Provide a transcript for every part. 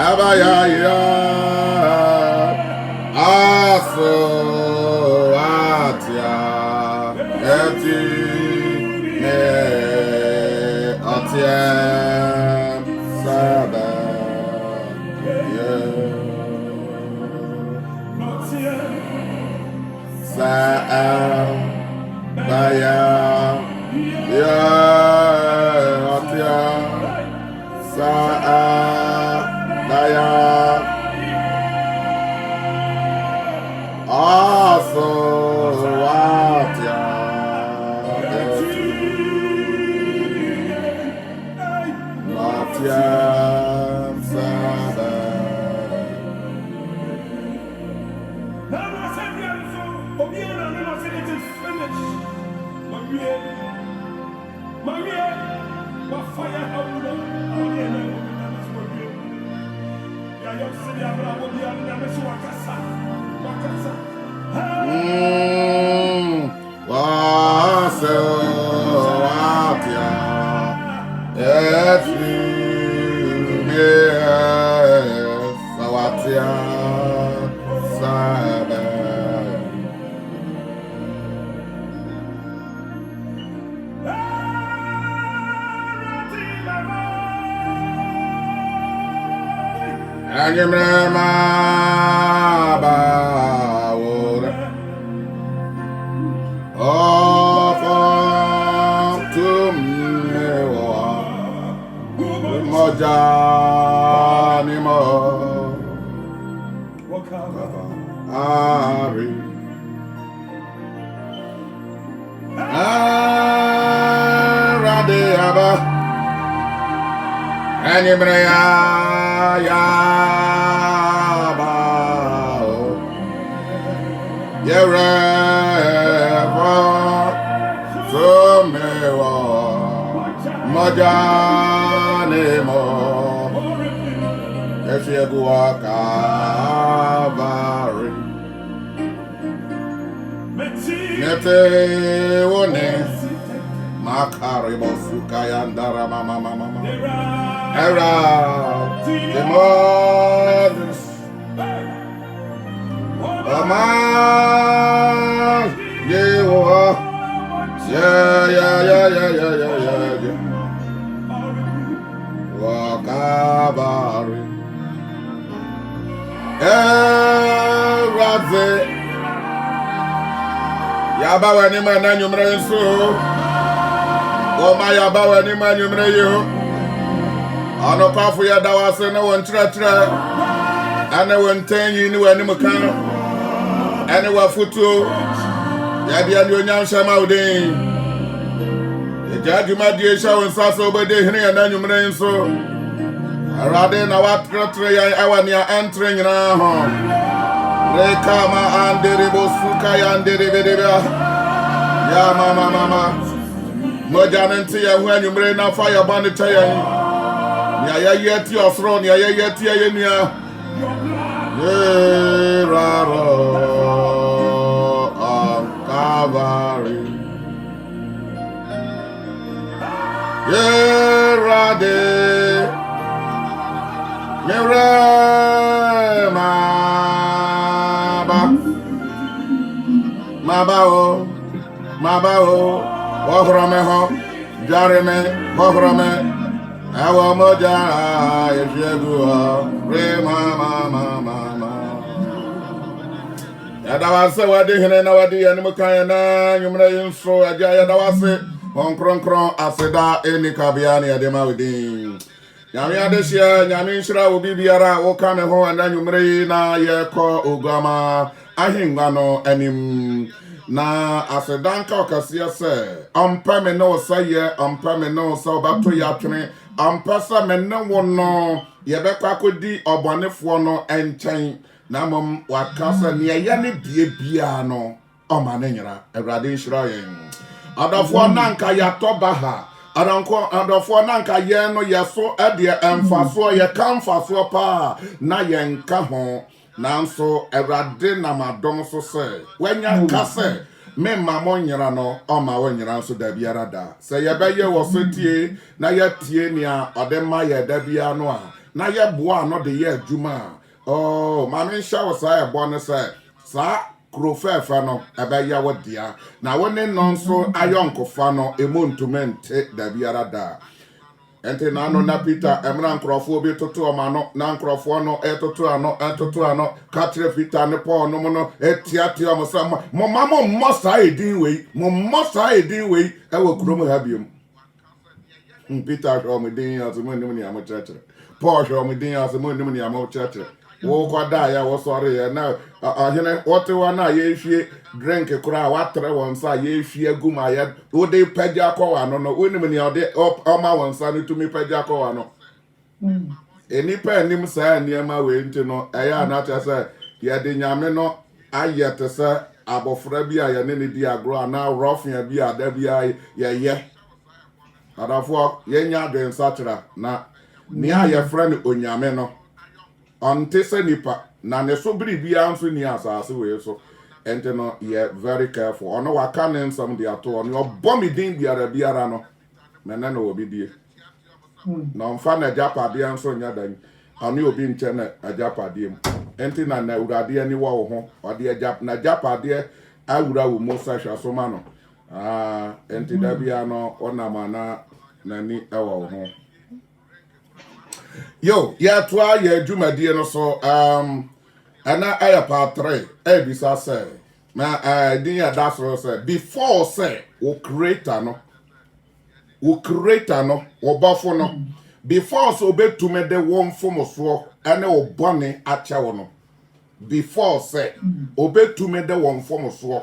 Abaya aso atia eti me atia sada sa baya ya atia sa baya aso atia atia sada Anokafu ya dawase na won tratra ana won tanyi ni wani mukano ana wafutu ya dia ni onyam shama udin ejaduma die sha won saso obede hene na nwumre nso arade na watratra ya awani ya entre nyina ho rekama andere bosuka ya andere bedeba ya mama mojanenti ya hu nwumre na fire band tayan ya yeti osro ni ya yeti yenua raro on Calvary rade mabao ohrome ho jareme ohrome awa moja yeshegua re mama yadawase wadi hene na wadi animukan na nyumre yinso aja yadawase onkronkron aseda eni kabiani yadema within nyame adehia nyame nshira obi biara wo ka me ho na nyumre na yeko ogama ahingwa no anim na asedanka okasia se ampa me no saye ampa me no so bato yatwene ampasa me ne wono yebekwa kodi obonefo no enchen na mom wakasa ne ye ne die bia no o ma ne nyira awrade nshira yen adafo nanka yatoba ha adafo nanka ye no yeso ade emfaso ye kamfaso pa na yenka ho nanso awrade na madom so se wanya kase me mamo nyira no o ma wo nyira so da biara da se ye be ye wo so tie na ye tie ni a ode ma ye da bia no a na ye boa no de ye adwuma oh ma me hya wo sa ye bo no se sa krofefa no ebe ye wo dia na woni no so ayonkofa no emontumente da biara da ente na no na Peter emra nkrofo bi toto o ma no na nkrofo no etoto ano katre Peter ne Paul no no etiate o mo sama mo mama mo sa edin we e wo krom ha biom Peter o mo din aso mo nim ni amo church Paul o mo din aso mo nim ni amo church wo kwa da ya wo sorry ya na ahene wote wa na ye hwie drink kura watre won sa ye hwie guma ya wo de pagya ko wa no wonim ni ode o ma won sa no tumi pagya ko wa no eni pa nim sa niema we nti no eya na cha sa ye de nyame no ayete sa abofra bi a ye ne di agro na rofia bi a da bi a ye adafo ye nya den sa kira na ni a ye fra ni onyame no onte se nipa na ne so biribia nso ni asase we so ente no ye very careful ono waka ne nsam de ato ono obomi din biara no mena no obi die na mfa na japade nso nya dan ani obi nche na ajapade mu ente na urade ani wo ho ode ajap na japade awura wo mo sa hwa so ma no ente da bia no ona mana na ni ewo ho yo ya twa ya dwumadie no so ana aya part 3 bisa say na din ya that so say before say wo creator no wo bafo no before so betume de won fomo so ene wo bone ache wo no before say obetume de won fomo so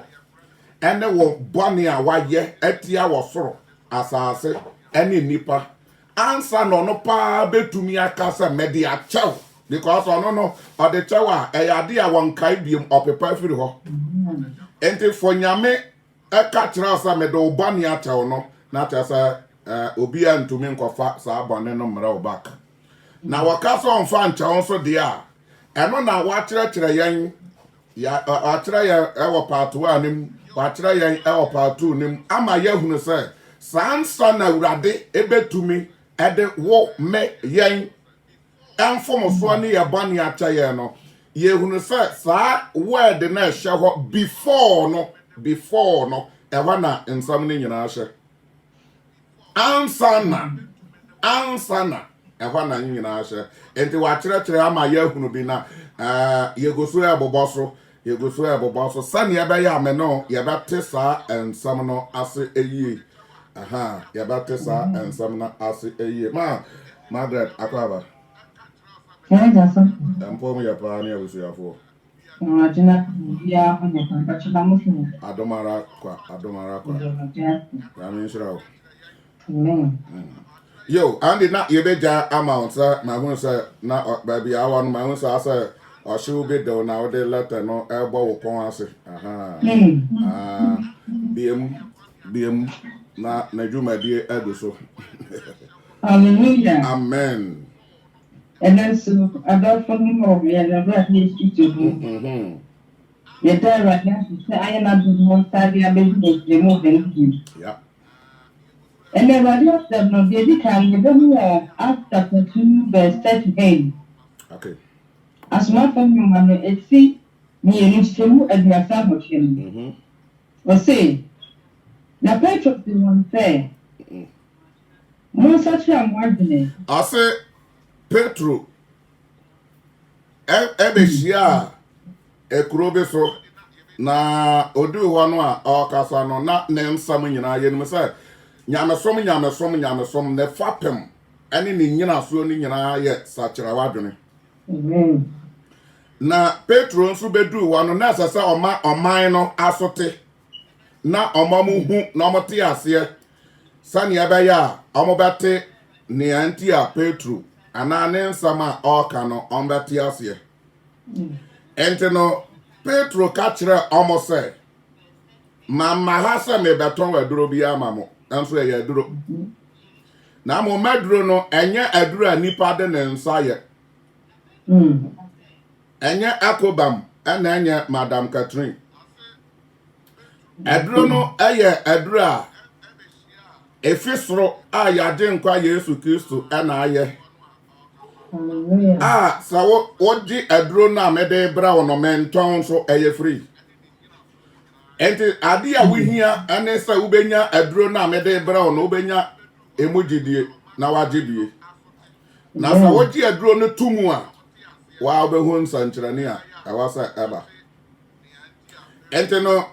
ene wo bone a waye atia wo soro asase ene nipa answer no pa betumi akasa media chew because no or the chewa eyade a won kai biem opepa firi ho enti for nyame e ka kira sa me do bani achew no na tasa obi antumi nkofa sa abone no mra obaka na wakasa onfa nchew so de a eno na wa kire yan ya akira ya e wo part 1 nim wa kire yan e wo part 2 nim ama yahunu se sansa na urade ebetumi ede wo me yen enfomo so ne ye bani acha ye no ye hunu se sa word na hye ho before no e wana nsam ne nyina hye ansana e wana nyina hye enti wa kire ama ye hunu bi na ye goso ya boboso sane ye be ya me no ye be tesa ensam no ase eyie ya batesa and some na asi eye ma Margaret akwaba mpo ya pa na ebusu ya fo ya honya kan chaba musu adomara kwa ya mi shirawo amen yo andi na yebeja amount sa ma hu sa na baby awan ma hu sa asa o shi obi do na o de letter no ebo wo kon ase biem na dwumadie aduso hallelujah amen and then so about for him of ya na bra ni to do ya da right now say I am do one study about the move and yeah and then what you said no dey can you do Acts chapter 2 verse 38 okay as my family man it see me ni shemu aduasa hohiem o say na Petro bi won say mo sachi amwadene ase Petro ebeshia ekrobe so na odu ho no a okasa no na ne nsam nyina ye nim say nyamesom ne fapem ene ne nyina so ni nyina ye sachira wadwene na Petro nso bedu ho no na asasa oman no asote na omamu hu na omote ase sani ebaya omobete ne anti a Petro ana ne nsama oka no ombete ase ente no Petro ka kire omose mama hasa me beton aduro bia mamo nso ye aduro na mo maduro no enye aduro nipa de ne nsa ye enye akobam ana enye Madam Catherine Aduro no eye adura efisro a yade nkwa Yesu Kristo na aye. Hallelujah. Sa woji aduro na mede bra wono menton so eye free. Enti ade a wohia ane sa ubenya aduro na mede bra wono ubenya emugidie na wagidie. Na sa woji aduro no tumu a wa obehu nsankyerane a awasa aba. Enti no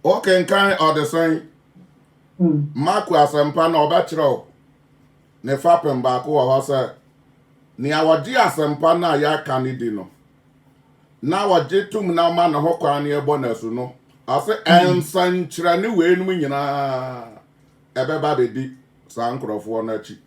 wokenkan odesan Marko asempa na obekiro ne fapem ba ko wa sa ni awoji asempa na ya kanidi no na woji tum na ma na hokwa na ebo na su no ase ensankyerane we enum nyina ebeba bedi sa nkrofo na chi.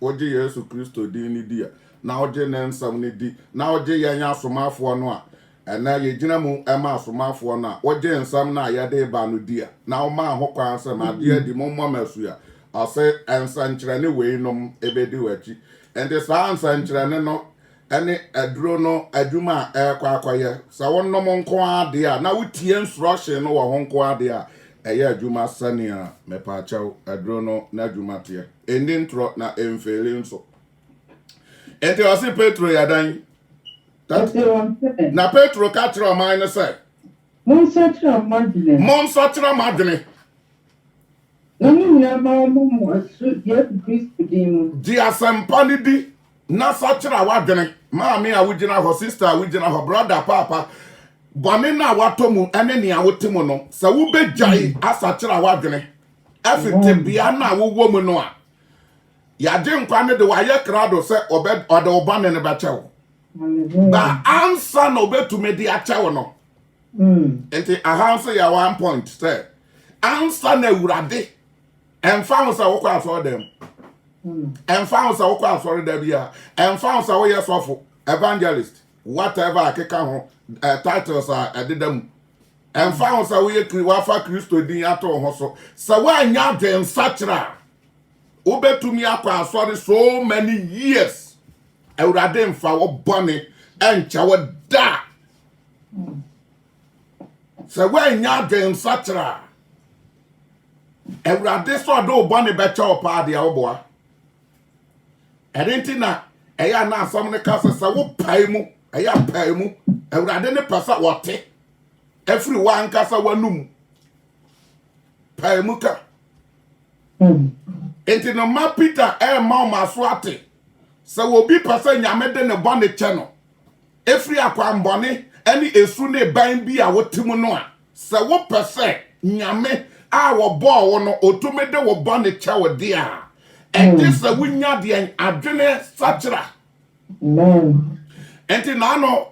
Oji Yesu Kristo di ni dia na oji ne nsam ni di na oji yanya asomafo no a ena ye gina mu ema asomafo no a oji nsam na ya de ba no dia na o ma hokwa nsam ade di mo masu ya ase ensankyerane we nom ebedi wachi ende sa ensankyerane no ene aduro no adwuma akwaye sa wonnom nko ade a na wutie instruction no wo ho nko ade a eye adwuma sania mepachaw aduro no na adwuma te endi ntro na emfele nso ente osi Petro yadan na Petro ka kire o man ne say Monsatra madene Nani na ma mo asu Yesu Kristo dimu di asempa ni di na sachira wadene maami a wugina ho sister a wugina ho brother papa bone na watomu ene ne a wotemu no sa wo bejai asachira wadene afite bia na wo mu no a yaje nkwa ne de waye krado se ode obane ne bachewo ba answer no betume di achewo no enti ahanse ya 1 point say answer na urade emfa sa wo kwa aso dem emfa sa wo kwa aso dem bia emfa sa wo yesofo evangelist whatever akeka ho titles are ededam emfa sa wo ye wafa Kristo din ato ho so sa wo anya den sachra obetumi akwa aso so many years urade emfa wo bone encha wo da sa wo anya den sachra Ewurade so do bone becha opa de oboa erenti na eya na asam ne kasa sa wo pai mu eya pai mu Ewurade ne pasa wote every one kasa wanum pai mu ka enti no ma Peter ma ma so ate sa wo bi pasa nyame de ne bone che no every akwa mbone eni esu ne ban bi a wotimu no a sa wo pese nyame a wo bo wo no otumede wo bo ne cha wo dia enti sa wunya de adwene sachira enti na no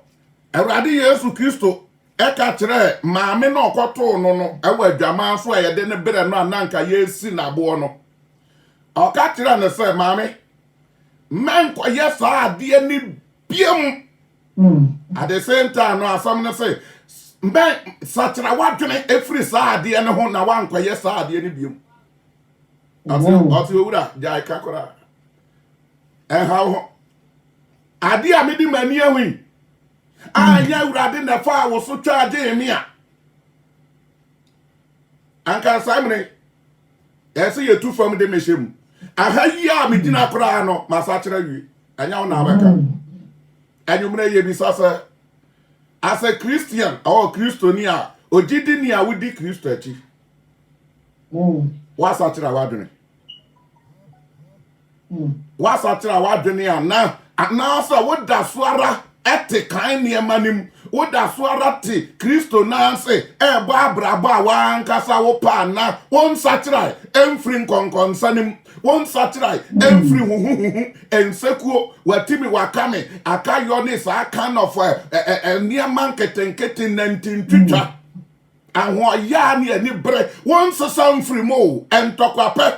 Ewurade Yesu Kristo eka kire maame na okoto no ewa adwama so ayede ne bere no ananka yesi na bo no oka kire ne se maame man ko yesa ade ni biem at the same time no asam ne say mbe sachira wadwene efri saade ne ho na wankwaye saade ne biom ati owura jai kakora ho ade a medi mani ahui anya urade na fa wo so twaje emi a anka samre ese ye tu fam de meshem aha yi a medi na kora no masachira wi anya wo na abeka anyumre ye bi sasa as a Christian or Christonia ojidi ni awudi Kristo achi wasachira wadwene wasachira wadwene na sa woda suara ete kan ne manim woda suara te Kristo na se ba abraba wankasa wo pa na won sachira emfri nkonkonsanim won sachira emfri huhuhu ensekuo watimi wakame akayo ne sa kind of niaman ketenkete nantintwitwa ahwo ya ne ani bre won sesam fri mo entokwape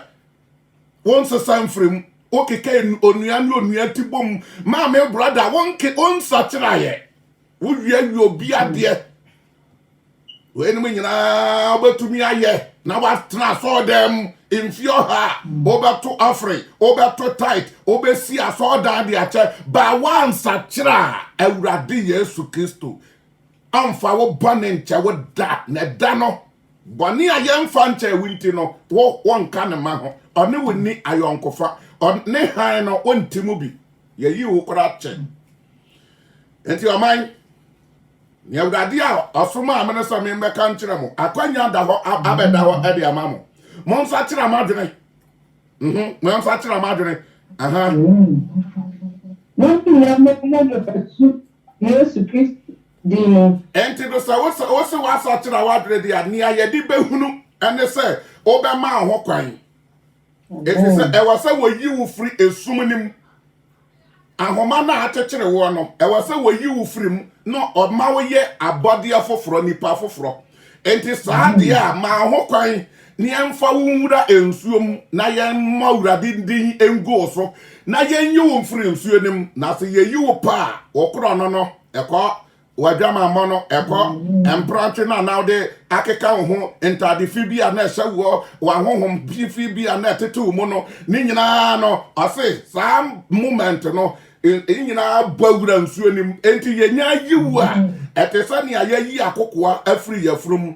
won sesam fri okeke onua tibom ma me brother won sachira ye wo wi obi ade we ni nyina obetumi aye na wa tena so dem Infio ha, over to offering, over to tight, over see us all down the chair, by one satra, Euradi Yesu Christo. Amfa wo bonin che wo da na da no boni aye mfa nche winti no wo wonka ne ma ho one woni ayonkofa ne han no ontimu bi ye yi wo kora che enti oman ne Awurade a osoma amene so me mbeka nkire mo akwanya da ho abeda ho ade amamo mo nsa kire amadwene mo nsa kire amadwene aha no ya mo besu Yesu Kristo Dino. Enti do sa wo se wasa kira wadre dia ni ayedi behunu ene se obema ho kwan. Efi se e wasa wo yi wo firi esum nim. Ahoma na akekere wo no e wasa wo yi wo firi mu no oma wo ye abode afoforo nipa afoforo. Enti sa dia ma ho kwan ni emfa wo nwura ensuom na ye ma Awurade din engo so na ye yi wo firi ensuo nim na se ye yi wo pa wo kro no ekọ wajama mono eko empranche na now de akeka ho entade fibia na ehyewo wa honhom fibia na tetu mu no ni nyina no ase sam moment no nyina bawura nsuo nim enti yenya yiwu a etesa ne ayayi akokoa afri yafrum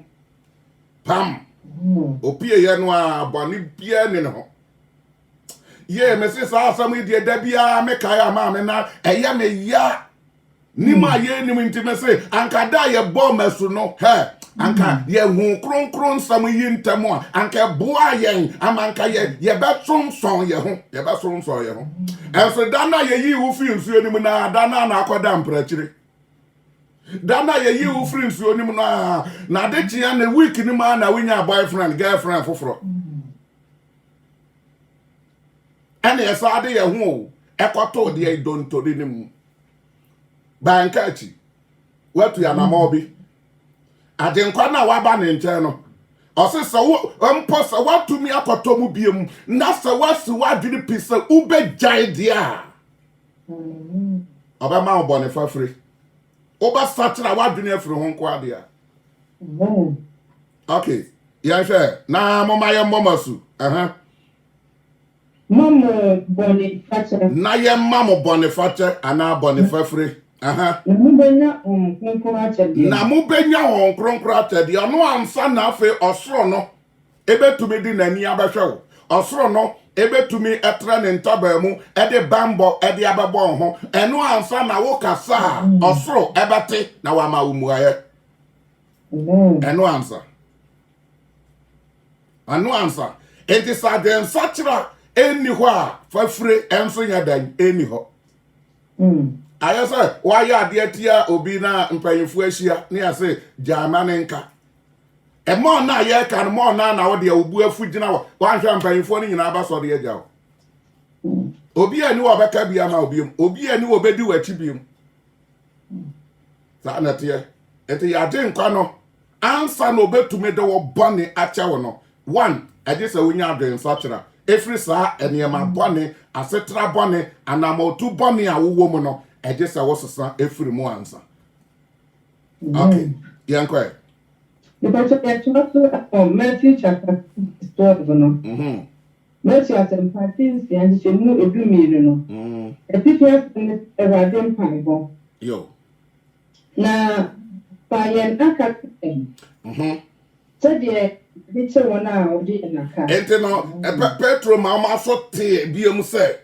pam opie ye no a boni bia ni no ye mesi sa asam die da bia mekaya ma me na eye me ya ni ma ye ni intimacy anka da ye bo mesu no he anka ye hu kronkron sam yi ntamo anka boa yen amanka ye betron son ye ho enso dana ye yi wo fi nsuo ni mu na dana na akoda mprachire dana ye yi wo fi nsuo ni mu na de tia na week ni ma na winya boyfriend girlfriend foforo ene esa ade ye ho ekoto de idonto ni mu bankachi watu ya namobi adenkwa na waba ne nche no osisa wo mposa watu mi akoto mu biem na se wasi wadwini pisa ube jaidia oba ma obone fafre oba satra wadwini afre ho nko ade a okay ya hwe na momaye momasu Mama Boniface. Na ye mama Boniface ana Bonifafre. Na mubenya kronkro atedi ono ansa na afe osoro no ebetumi di nani abahwewo osoro no ebetumi etra ne ntaba mu ede bambo ede ababo ho eno ansa na wo kasa osoro ebete na wa ma umuaye eno ansa enti sa den sachira eni ho a fafre enso nyadan eni ho ayasa waya ade atia obi na mpanyimfo ahia ne ase jamane nka emo na ye kan mo na wo de obu afu gina wo wanhwa mpanyimfo ni nyina aba so de agya wo obi ani wo beka bia ma obi ani wo bedi wachi biem sa na tie ete ya de nkwa no ansa no betume de wo bone acha wo no one adisa wonya adwen sachira efri sa eniema bone asetra bone anamotu bone awowo mu no ejesa wosesa efri mu ansa okay yankwa because Matthew chapter 12 no Matthew chapter 15 and she mu edumiri no epiphany eradem paibo yo na payen akaten sede biche wona odi naka ente no Petro ma so te biem se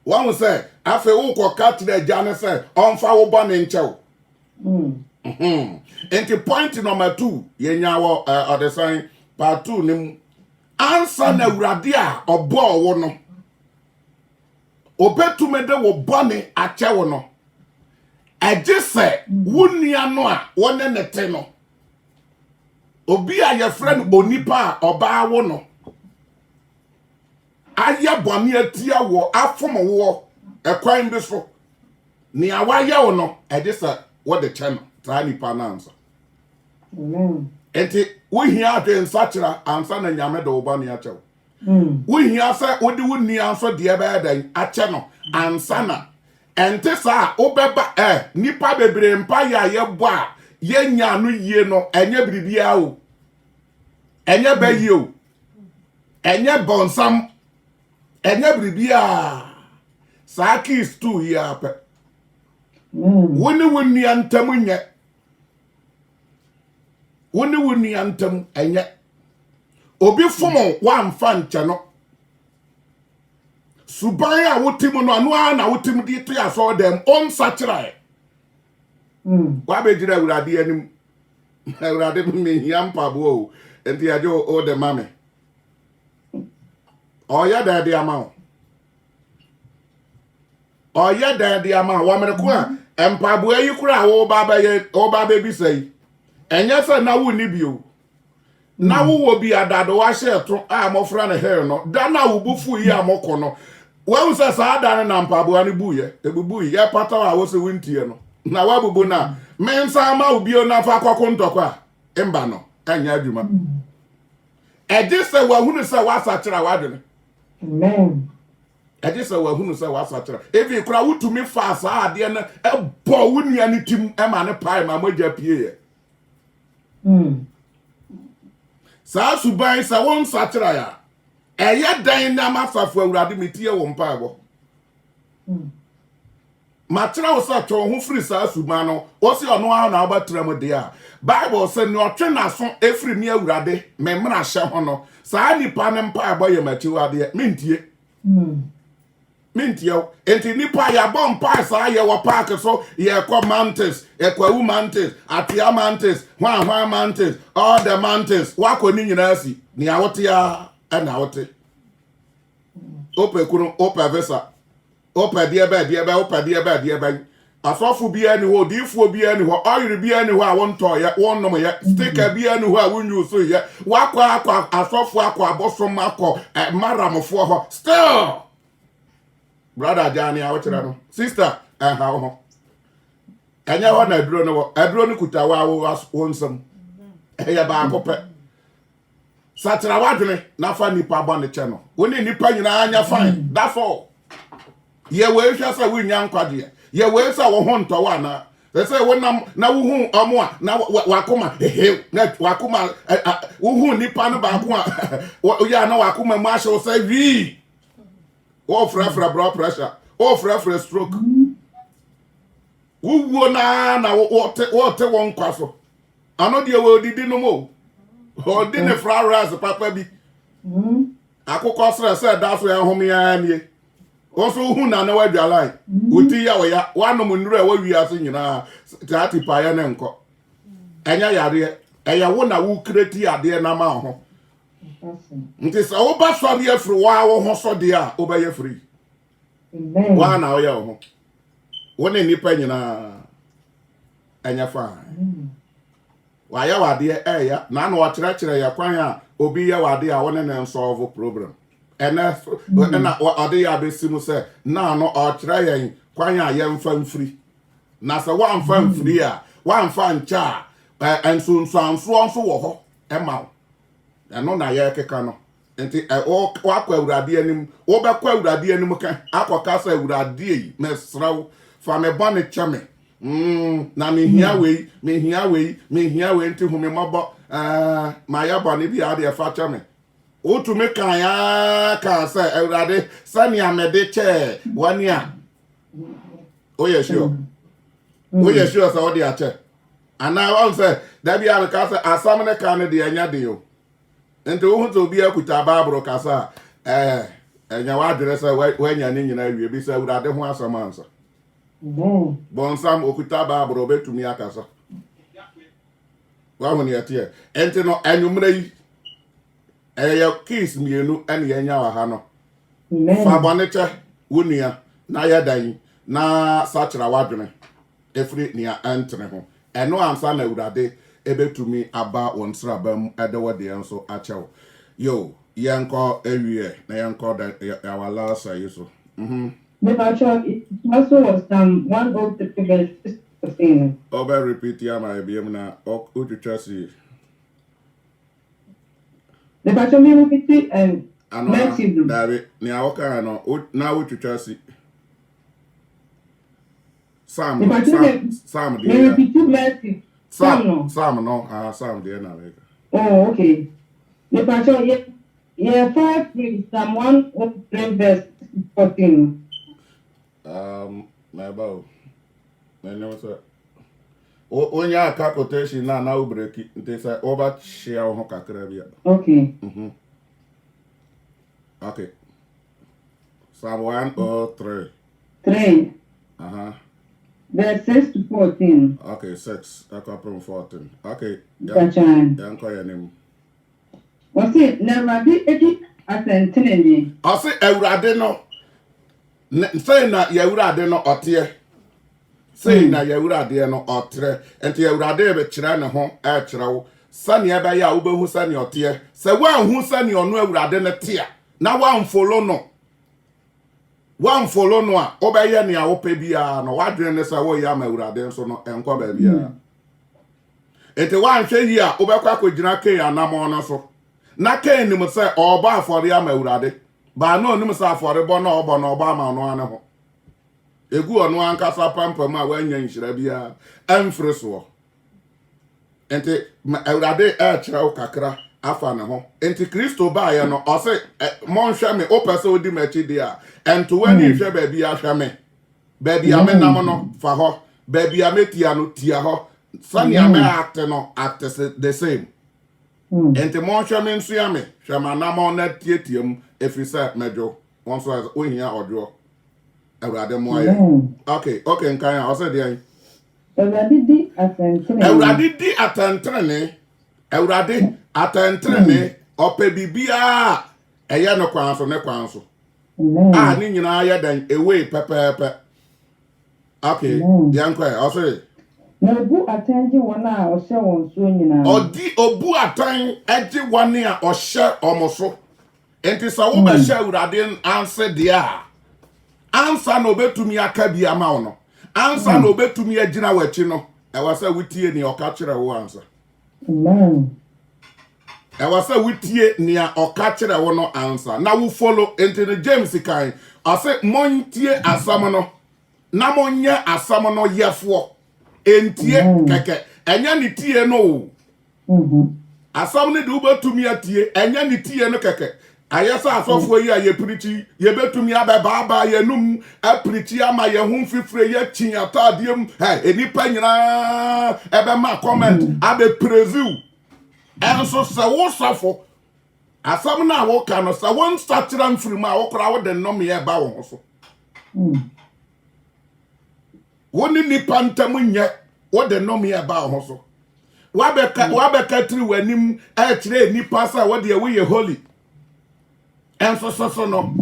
wan se afe wo ko katire jane se onfa wo bone nchew ente point number 2 yenya wo odesan part 2 nim answer na Awurade a obo wo no obetume de wo bone ache wo no ejese wunia no a wone nete no obi a ye friend onipa a oba wo no aya bone atia wo afom wo ekwan bi so ni awaye wo no ejese wo de channel ta nipa na ansa enti wo hia adwen sachira ansa na nyame do oba ni achew wo hia se odi wo ni anso de ebe dan ache no ansa na ente sa obeba nipa bebre mpa ya ye bo a ye nya no yie no enye biribia o enye ba yie o enye bonsam enye bribia saa keys too ya pe woni woni antam nye woni woni antam enye obi fomo wamfa nche no suban a wotim no anu a na wotim di to ya so dem on sachrai wa be jira urade anim urade me hiam pabo enti ajo o de mame oya da de ama oya da de ama wa mere ko a empabo ayi kura wo baba ye o baba bi sai enya se na wo ni bio na wo bi adado wa hye to a mofra ne hair no da na wo bufu yi amoko no wa say sa da na mpabo ani buye ebubu ye pata wa wo se wintie no na wa bubu na mensa ma ubio na fa kwako ntokwa emba no anya adwuma eje se wa hunu se wa sachira wa dwene amen eje se wa hunu se wa sachira evi kura wutumi fa sa ade na ebo wunia ni tim ema ne pai ma moja pie ye sa suban sa won sachira ya eye dan na masafo awurade metie wo mpaabo matra wo sa to ho free sa suban no o se ono a na abatram de a bible say no twe na so efri mi awurade me mra hye ho no sa nipa ne mpaabo ye machiwade mentie mentie enti nipa ya bom pa sa ye wo park so ye kwa mountains e kwa wu mountains atia mountains hwan mountains all the mountains wako ni nyina si ni awote ya na wote ope kunu ope vesa ope die ba ope die ba asofu bia ni ho difu bia ni ho oyiri bia ni ho a won to ya won nom ya sticker bia ni ho a wonyu so ya wakwa asofu akwa abosom akọ maramfo ho still brother Jani awotira no sister ha ho anya ho na aduro no kuta wa wonsam ya ba akọpe satra wadwene na fa nipa ba ne che no woni nipa nyina anya fine that's all ye we hwa sa we nya nkwade ye we sa wo ho nto wa na say wonam na wo hu omo a na wakoma na wakoma wo hu nipa no ba ko a ya na wakoma mu ahye wo say wi wo frafra blood pressure wo frafra stroke wo na wo te won kwaso ano de we odidi no mo odi ne flowers papa bi akụkọ sere se da so ya hom ya nie oso hu na na wadwalai oti ya ya wanu munuru e wawi aso nyina tati pa ya ne nko enya yare eya wo na wo kreti ade na ma ho nti se wo ba so de afri wa wo ho so de a wo ba ya free amen wa na wo ya ho woni nipa nyina enya fa waya wade eya na na wakyerɛkyerɛ ya kwan a obi ya wade a wone ne solve problem ena ade ya besimu sɛ na no ɔkyerɛ yan kwan a yɛmfa mfiri na sɛ wamfa mfiri a wamfa ncha ensonsanso nso wɔ hɔ ema ɛno na yɛ keka no enti wakɔ awurade anim wo bɛkɔ awurade anim ka akɔka sɛ awurade yi mesraw fa me bɔne kyɛme na mehia wei nti hu me mabo ma ya bone bi ade fa cha me otu me kan ya kan say awurade sani amede che wani a oye sure say odi a che ana won say da bi a ka say asam ne kan de anya de yo nti wo hu to bi akuta babro ka sa enya wa adre say wanya ni nyina wie bi say awurade ho asam ansa bonsam okuta babro betumi akasa wa honi atie enti no anwumra yi eya kiss mienu ene yenya wa ha no fa boneche wonia na yadan na sachira wadwene efri nia entre ho eno ansa na awurade ebetumi aba wonsra bam edewode enso achewo yo yenko ewie na yenko da ya wala sayiso The actual it also was 103 verse 16. Over repeat ya my BM na Uchasi. The actual me repeat and Matthew David na oka no na Uchasi. Sam me repeat Matthew. Sam no Sam there na. Oh okay. The actual Yeah, 5 Psalm 103 verse 14. My bow. My name is onye aka quotation na ubreki nte say over share ho kakra bia. Okay. Okay. Psalm 103. 3. Verse 6 to 14. Okay, 6. I come from 14. Okay. Gotcha. Call your name. What's it? Never did it ascending. I say Eurade no. Say na Eurade no otie. Say na Eurade no otre. Enti Eurade be kire ne ho e kire wo. Sane e be ya wo be hu sane otie. Se wan hu sane ono Eurade ne tia. Na wan follow no. Wan follow no a obeye ne a wo pe bia no wadwene ne se wo ya ma Eurade nso no enko ba bia. Enti wan hwe yi a obekwa kogina ke anamo no so. Na ken nim se oba afore ya ma Eurade. Ba no nim se afore bo na obo na oba ma no ane ho. Egu ono ankasa pampam a wanya nhira bia amfre so. Enti Eurade e kire wo kakra afa ne ho. Enti Kristo ba ye no o se mon hwe me o pese odi machi dia ento wani hwe ba bia hwe me. Ba bia me nam no fa ho. Ba bia metia no tia ho. Sani ame act no act the same. Enti mon hwe me nso ya me hwe manam na tietiem efisa mejo won so ohia odwo Eurade mo aye. Okay nkan ya o se dey Eurade di atentrene. Eurade di atentrene. Eurade atentrene ope bibia eye no kwanso ne kwanso. Ah ni nyina ya dan ewe pepepe. Okay yanko ya o se na obu atanji wona o hye won so nyina. Odi obu atan eji wane a o hye omoso. Enti sa wo be hye Eurade anse dia. Ansa no betumi aka bia ma ono. Ansa no betumi agina wachi no. E wasa wutie ni oka kire wo ansa. Amen. E wasa wutie ni oka kire wo no ansa. Na wo follow enti James kan. Ase montie asam no. Na monye asam no yefo. Entie keke. Enya ni tie no. Asam ni de ubetumi atie. Enya ni tie no keke. Ayesa asofo yi aye prichi ye betumi ababa ye num aprichi ama ye hu fifre ye chin atadiem enipa nyina ebe ma comment abe preview enso se wo sofo asam na wo ka no se won stachira mfiri ma wo kora wo de nom ye ba wo so woni nipa ntam nye wo de nom ye ba wo so wa be tri wanim e kire nipa sa wo de we ye holy and so no.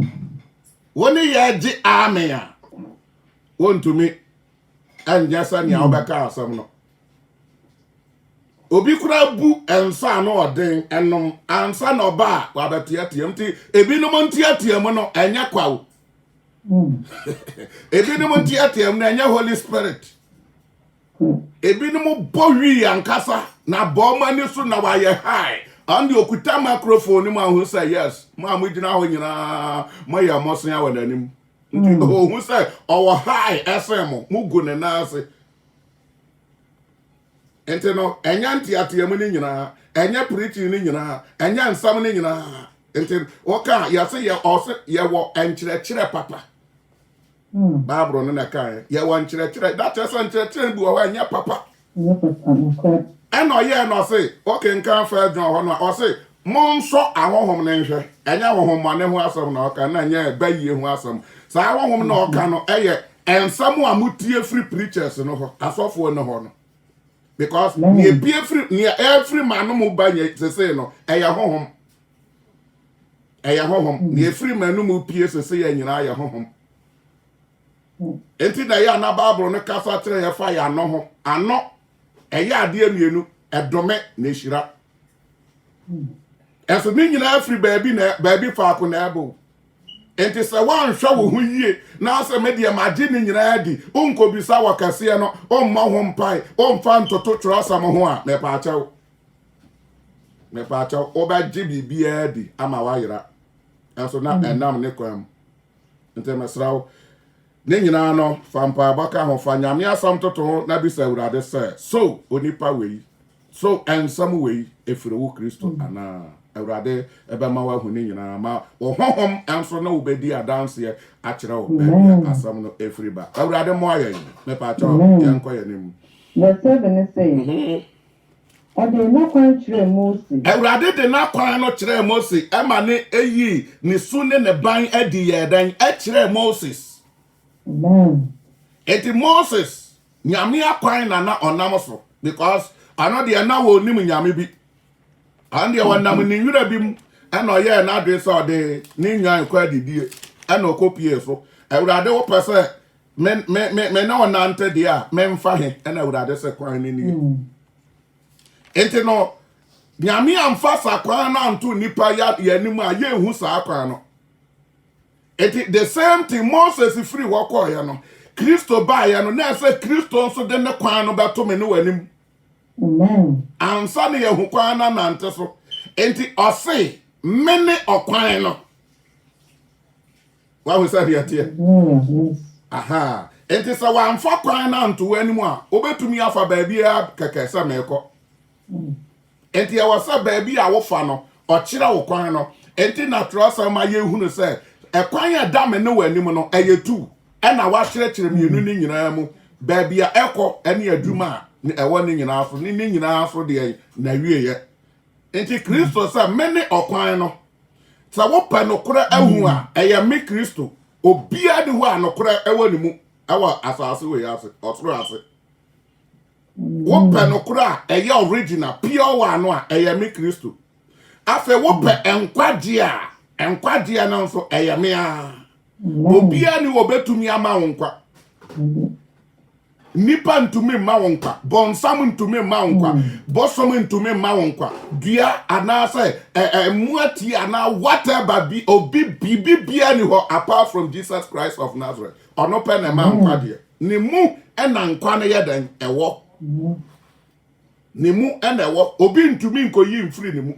Woni ye ji amea. Wontumi anjasa ni obeka asam no. Obi kura bu ensa no odin enom ansa no ba wa betiatiem ti ebinom ntiatiem no enya kwawo. Ebinom ntiatiem no enya Holy Spirit. Ebinom bowi ankasa na bo mani so na wa ye high. And you okuta microphone ni ma hu say yes ma mu gina ho nyina ma ya mosen ya wadanim nti o hu say our high SM mu gu ne na ase enti no enya ntiatiam ni nyina enya preaching ni nyina enya nsam ni nyina enti woka ya say ya ose ye wo enkyerechire papa Bible no na kan ye wo enkyerechire that is enkyerechire bi wo enya papa eno ye no say okay nkan fa John ho no o say monso ahohom ne nhwe enya ahohom mane ho asam na oka na nya ba yie ho asam sa ahohom na oka no eye ensam a mutie free preachers no ho asofo no ho no because ne bie free ne every man no ba nya sese no eye ahohom ne free man no mu pie sese ya nyina ya ahohom enti na ya na Bible no kasa kire ya fa ya no ho ano eya ade amienu edome na ehira eso ni nyina afri baabi faako na ebo enti se wan hwa wo hu yie na ase media magi ni nyina adi onko bisa wakase no omma ho mpai omfa ntoto trosam ho a me pa achaw oba jibi bia adi ama wayira eso na enam ne kwam enti mesrawo ne nyina no fampa baka ho fa nyame asam toto na bisa Eurade se so onipa wei so ensam wei efire wo Kristo ana awurade ebema wa huni nyina ma wo honhom enso na wo bedi adanse a kire wo baabi asam no efriba awurade mo ayen me pa cho yenko yenim verse 7 say ode na kwan kire Moses awurade de na kwan no kire Moses ema ne eyi ne su ne ne ban adi yedan e kire Moses eti Moses nyame akwan na onam so because anode na wo nim nyame bi and ya wanam ni nwura bi mu ena oye na ade so de ni nwan kwa didie ena okopie so awurade wo pese me na onante de a me mfa he ena awurade se kwan ni ni enti no nyame amfa sa kwan na anto nipa ya nim a ye hu sa kwan no enti the same thing Moses free wako ya no Kristo ba ya no na se Kristo nso de ne kwan no beto me no wanim ansa ne yehu kwan na nante so enti ose mene okwan no wa hu sa biatie aha enti sa wa amfa kwan na nto wanim a obetumi afa baabi a kekesa meko enti ya wasa baabi a wo fa no okira wo kwan no enti na trosa ma yehu no se ekwan ya da me no wanim no eyetu ena wa kyerɛkyerɛ mienu ni nyinaa mu baabi a ɛkɔ ene adwuma ne ɛwɔ ne nyinaa so ne nyinaa so de na wieye enti Kristo sa mene okwan no sa wo pa no kora ahu a ɛyɛ me Kristo obia de ho a no kora ɛwɔ ne mu ɛwɔ asase we ase ɔsoro ase wo pa no kora ɛyɛ original pure one no a ɛyɛ me Kristo afa wo pa enkwagye na nso ɛyɛ me a obia ni obetumi ama wonkwa nipa ntumi ma wonkwa bonsam ntumi ma wonkwa bosom ntumi ma wonkwa dua anase muati ana whatever be obi bibia ni ho apart from Jesus Christ of Nazareth ono pe na ma wonkwa de ni mu ena nkwa ne yedan ewo ni mu ena ewo obi ntumi nkoyi mfiri ni mu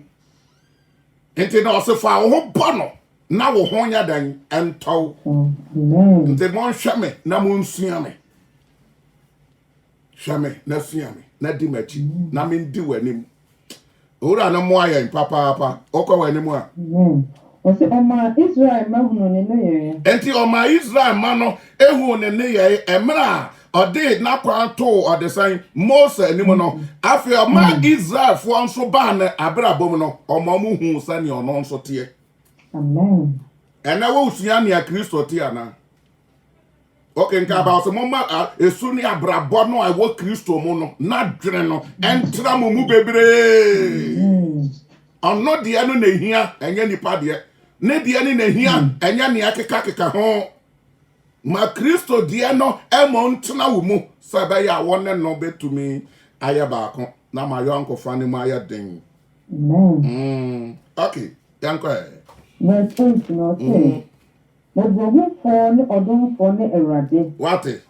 enti na osefa wo bono na wo ho nya dan ento nte mon hwame na mon suame hwame na suame na di machi na men di wanim ora na mo ayen papa okọ wanim a o se oma Israel ma hunu ne no ye enti oma Israel ma no ehu ne ne ye emra ode na kwanto ode san Moses anim no afi oma Israel fo nso ba na abrabom no oma mu hu sani ono nso te amen ena wo usua ne Kristo te ana okay nka about so mama esu ne abrabọ no a wo Kristo mu no na dwene no entra mu bebre ono de no na hia enye nipa de ne de ne na hia enye ne akeka ho ma Kristo de no emo ntna wo mu sabe ya wonne no betumi aya baako na ma yo ankofa ne mu aya den okay yanko na point no say mobrohunfo ne odonfo ne Awurade wate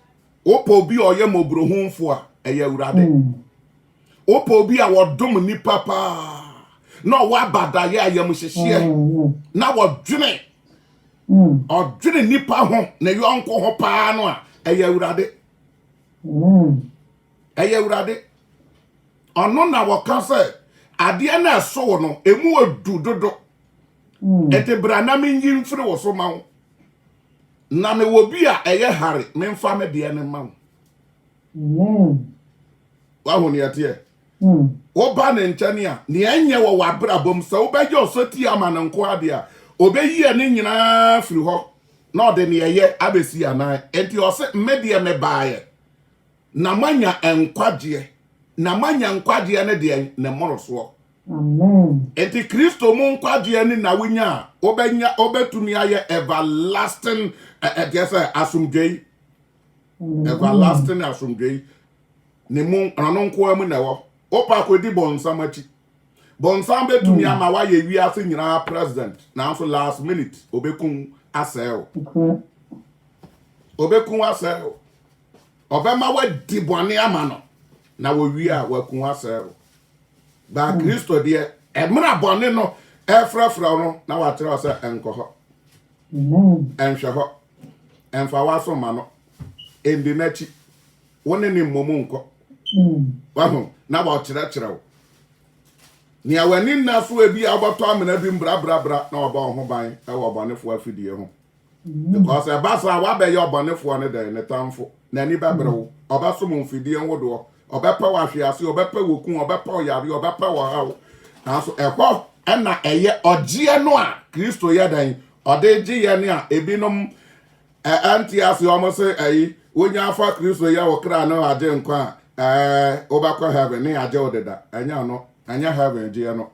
opo bi oye mobrohunfo a eye Awurade opo bi a wodom ni papa no wa badaye ayam hyehye na wodwene odwene nipa ho na yonko ho pa no a eye Awurade eye Awurade ono na wokase ade na so no emu adu dodo ete brana minyi mfiri wo so ma na me wo bi a eye hare me mfa me de ne ma wa honi ate wo ba ne nchane a ne enye wo wabrabom se wo beje osoti ama ne nko ade a obeyi ene nyina firi ho na ode ne eye abesi anan enti o se me de me baaye na manya enkwagye ne de ne moroso amen enti Kristo mu nkwagye ni na wonya obetumi aye everlasting asumdwei everlasting asumdwei ne mu anonko amu na wo opa ko di bonsam achi bonsam betumi ama wa ye wi ase nyina president na so last minute obekun asel obema wa di bone ama no na wo wi a wa kun asel ba Kristo de emra bone no efrafra no na wa tere se enkoho enhwe ho emfa wa so ma no endi nachi woni ni momu nko wahu na ba tere wo Nia wani na so ebi abato amena bi bra na oba ho ban e wo bonefo afidie ho. Because e ba sa wa be ye obonefo ne den ne tamfo. Na ni ba brewo. Oba so mo mfidie nwodo. Oba pa wa hwease, oba pa wokun, oba pa yare, oba pa wa hawo. Na so ekọ na eye ogie no a Kristo ye dan. Ode gi ye ne a ebinom anti-ase omo se ayi wonya afa Kristo ye wo kra no ade nkwa obakọ heaven ne ade odeda anya no anya heaven gi no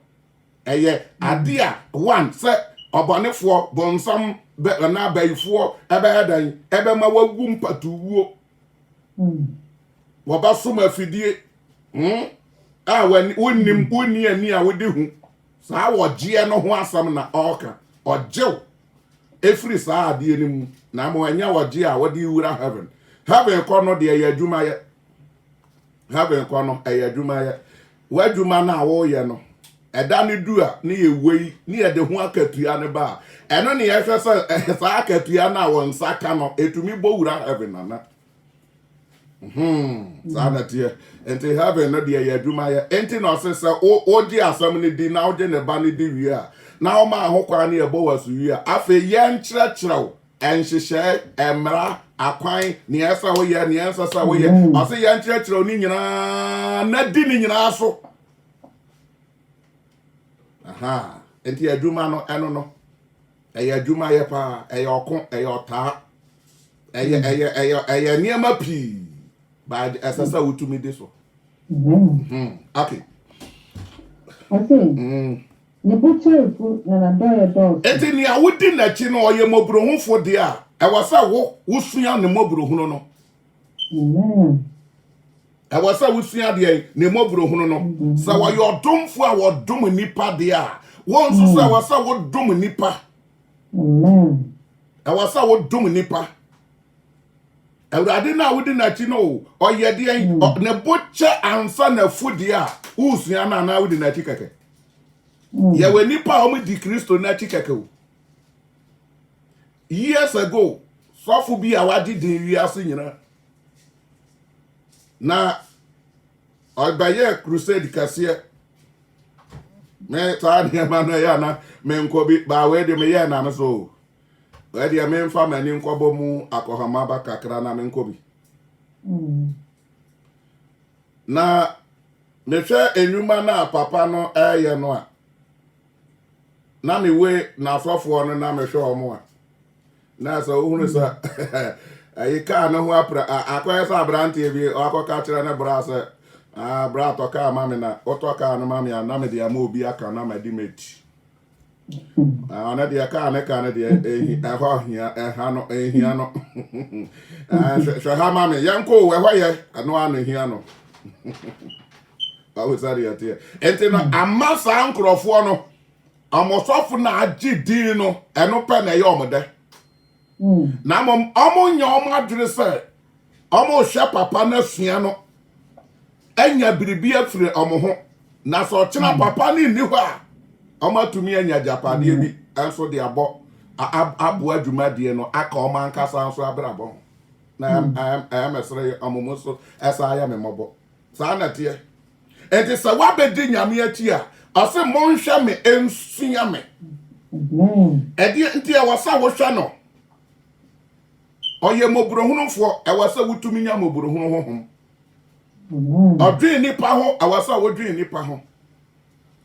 eye ade a one se obonefo bonsam be na bayifo ebe dan ebe ma wagu mpatuwo wo basom afidie wonnim wonni ani a wodi hu saa wo gi no ho asam na oka ojew efiri saa ade ni mu na mo anya wogi a wodi wura heaven ko no de ye adwuma ye heaven ko no ye adwuma ye wadwuma na wo ye no eda ne du a ne ye wei ne ye de ho akatua ne ba eno ne ye hwe saa akatua na wo nsaka no etumi bo wura heaven na saa na tie enti heaven no de ye adwuma ye enti no se o di asam ne di na o de ne ba ne di wi a na o ma ho kwa ne ye bo wasu wi a afa ye nkyerɛkyerɛw enhyehyɛ emra akwan ne esa wo ye ne ensa sa wo ye o se ye nkyerɛkyerɛw ni nyina na di ni nyina so aha enti adwuma no eno no eye adwuma ye pa eye okon eye ota eye niema pi ba esa sa wutumi de so okay ne butu na na do enti ni awudi na chi no oye mobrohufo de a e wasa wo sua ne mobrohunu no e wasa wo sua de ne mobrohunu no sa wo yo domfo a wo dom nipa de a won so sa wasa wo dom nipa e wasa wo dom nipa Awurade na wudi na chi no oye de ne boche ansa na fudi a wo sua na wudi na chi keke ya we nipa o di Kristo na chi keke o years ago sofu bi a wadi din wiase nyina na obaye crusade kase me ta ne ma na ya na me nkobi ba we de me ya na no so we de me mfa mani nkobo mu akohama ba kakra na me nkobi na me hwe enuma na papa no eye no a na me we na afofo no na me hwe omo a na so hunu sa ayi ka no ho apra akoye sa abrante bi akoka kire na bra se bra to ka mami na otoka no mami na me dia ma obi aka na ma di meti na dia ka na dia ho hia ha no hia no so ha mami yanko we ho ye ano anu hia no ba wo sari ate enti no amasa nkrofo no amosofo na agidi no eno pe na ye omode na omo nya omo adwere se omo hwe papa na sua no anya biribi afire omo ho na so chena papa ni ho a omo atumi anya japade bi enso de abo adwuma de no aka omo ankasa nso abrabo na mesere omo muso esa ya memobo sa na tie enti se wa bedi nyame ati a ase mo nhwe me ensua me edi enti e wasa wo hwe no oye mobrohunufo e wasa wutumi nya mobrohunu hohom odwen nipa ho e wasa wodwen nipa ho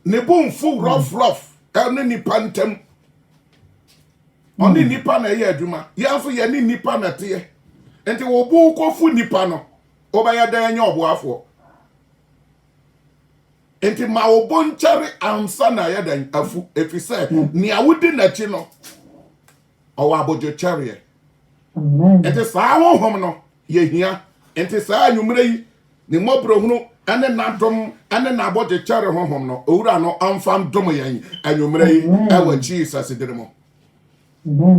ne bomfu rough ene nipa ntem oni nipa na ye adwuma yanso ye ni nipa na te enti wo bu kofu nipa no obaya dan nya oboafo enti ma wo bonchare ansa na ye dan afu efise ni awudi na chi no owa abojo chare enti saa honhom no ye hia enti saa anwumre yi ne mobrohunu ene nadom ene naboje chare honhom no owura no amfam dom yen anwumre yi ewa Jesus dirimo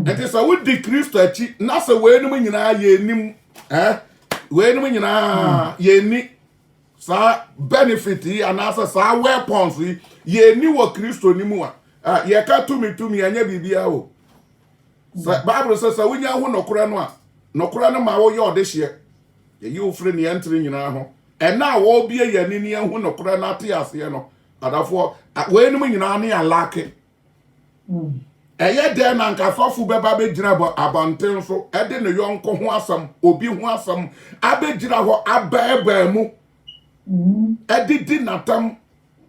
enti saa wudi Kristo achi na se weenum nyina ye nim weenum nyina ye ni saa benefit yi anasa saa weapons yi ye ni wo Kristo ni mu a ye ka tumi anya bibia o Bible says that wonya ho nokora no a nokora no ma wo ye odehye ye ofre ne entre nyina ho e na wo bie ye ni ho nokora na ate ase no adafo we ni nyina na ya lake eye de na nka sofo beba be gyina abonten so e de ne yonko ho asam obi ho asam abegyina ho abaeba mu edidi natam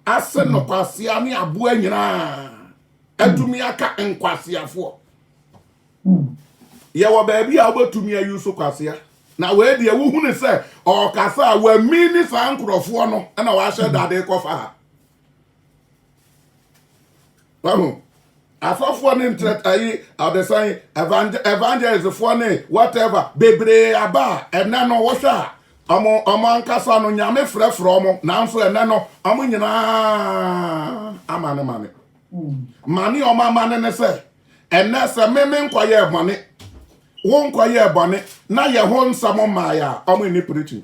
ase no kwasia ne aboa nyina atumi aka nkwasiafo ye wo baabi a obetumi ayuso kwasia na we de wo hunu se o kasa wa mini sa nkrofo no na wa hye dade kofa ha wahu asofo ne interest ayi adesan evangelist fo ne whatever bebre aba ena no wo hwa omo ankasa no nyame frefre omo nanso ena no omo nyina amane mane omo amane ne se ena se meme nkwaye bone wo nkwaye bone na ye ho nsamo maaya omo ni preaching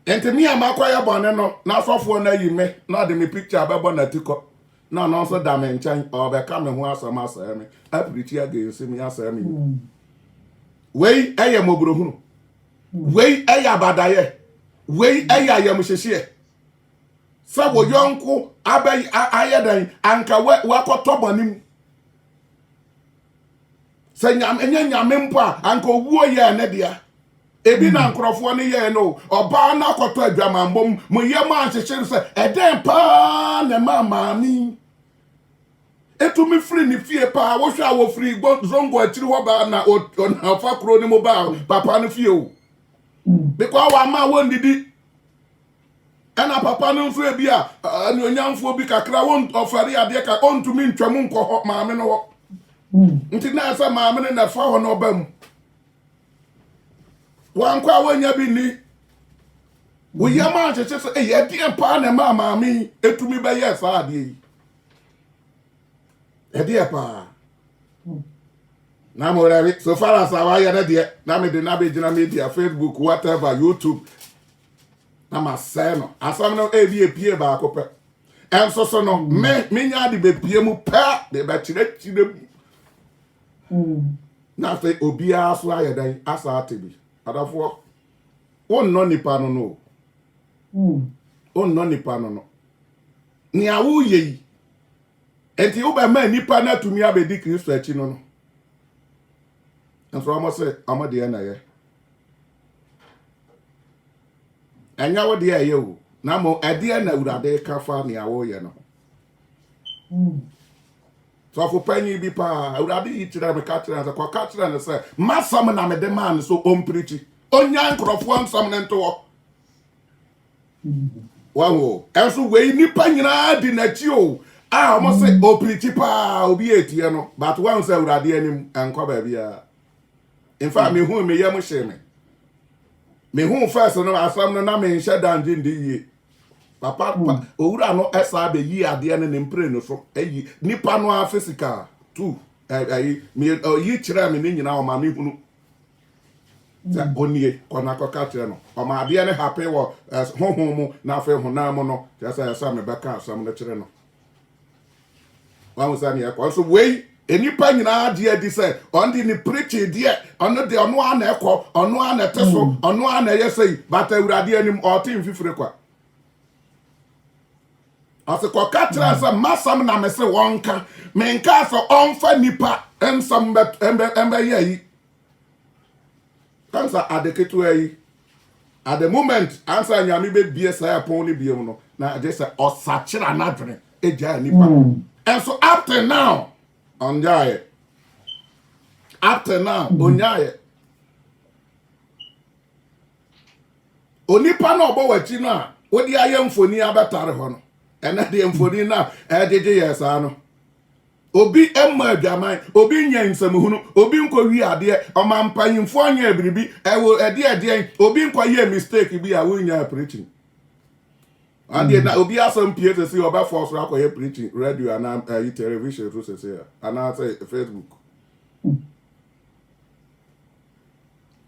ente mi amakwaye bone no na asofo na yime na de me picture abebo na tiko na no so da me nchan obeka me ho asama asame apreach against me asame wei eye mobrohunu wei eye abadaye wei eye ayamhyehyie sabo yonko abai ayedan anka wakotobonim senyam nyame mpo anka owuo ye ne dia ebi na nkrofo ne ye no oba na akoto adwamambom mo ye ma anhyehye se eden pa ne mama etumi free ni fie pa wo hwa wo free zongo akiri ho ba na fa kro ni mo ba papa no fie o because wa ma won didi ana papa no nso ebi a ni onyamfo bi kakra won ofare ade ka ontumi ntwam nko ho maame no ho nti na asa maame no na fa ho no ba mu wan kwa wonya bi ni wo ye ma cheche so e ye die pa na maame etumi ba ye sa ade yi edie pa na mo ready so far as I ya na de na me de na be gina media Facebook whatever YouTube na ma say no asam no e bi epie ba ko pe enso so no me nya de be pie mu pa de ba chire na fe obi aso ayedan asa atebi adafo won no nipa no on no nipa no ni awu ye enti wo ba ma nipa na tumi abedi Kristo achi no enso amo se amade na ye anya wo de ye o na mo ade na urade ka fa ni awo ye no so fo panyi bi pa urade yi tira me ka tira kwa ka tira ne se masam na me de man so omprichi onya nkrofo ansam ne nto wawo enso we nipa nyina di na chi o omo se oprichi pa obi etie no but one say urade anim enko ba bia in fact me hu me yam hye me hu first no asam no na me nhye danje ndi yi papa owura no esa be yi ade ne mpre no so ayi nipa no a physical too ayi me yi kire me ni nyina o ma me hunu za onie kona koka kire no o ma ade ne happy wo honhom mu na afa honam no just esa me beka asam no kire no wa usani ya kwa so wei enipa nyina de adi say on di ni preach de ono de ono ana ekọ ono ana teso ono ana yesei but awurade anim otin fifire kwa ase kwa katra sa masam na mese wonka menka so onfa nipa ensam embe yi kansa adeketu yi at the moment answer nyame be bie say pon ni bie mu no na je say osachira na dwene eja nipa and so up to now onjaye up to now onyaye onipa na obo wachi no a wodi aye mfoni abatare ho no ena de mfoni na ejeje yesa no obi emma adwaman obi nya nsamuhunu obi nkowi ade omampanyimfo anya biribi ewo ede obi nkoye mistake bi a wonya preaching ade na obi asam pie to see oba force akoye preaching radio and television to say and say Facebook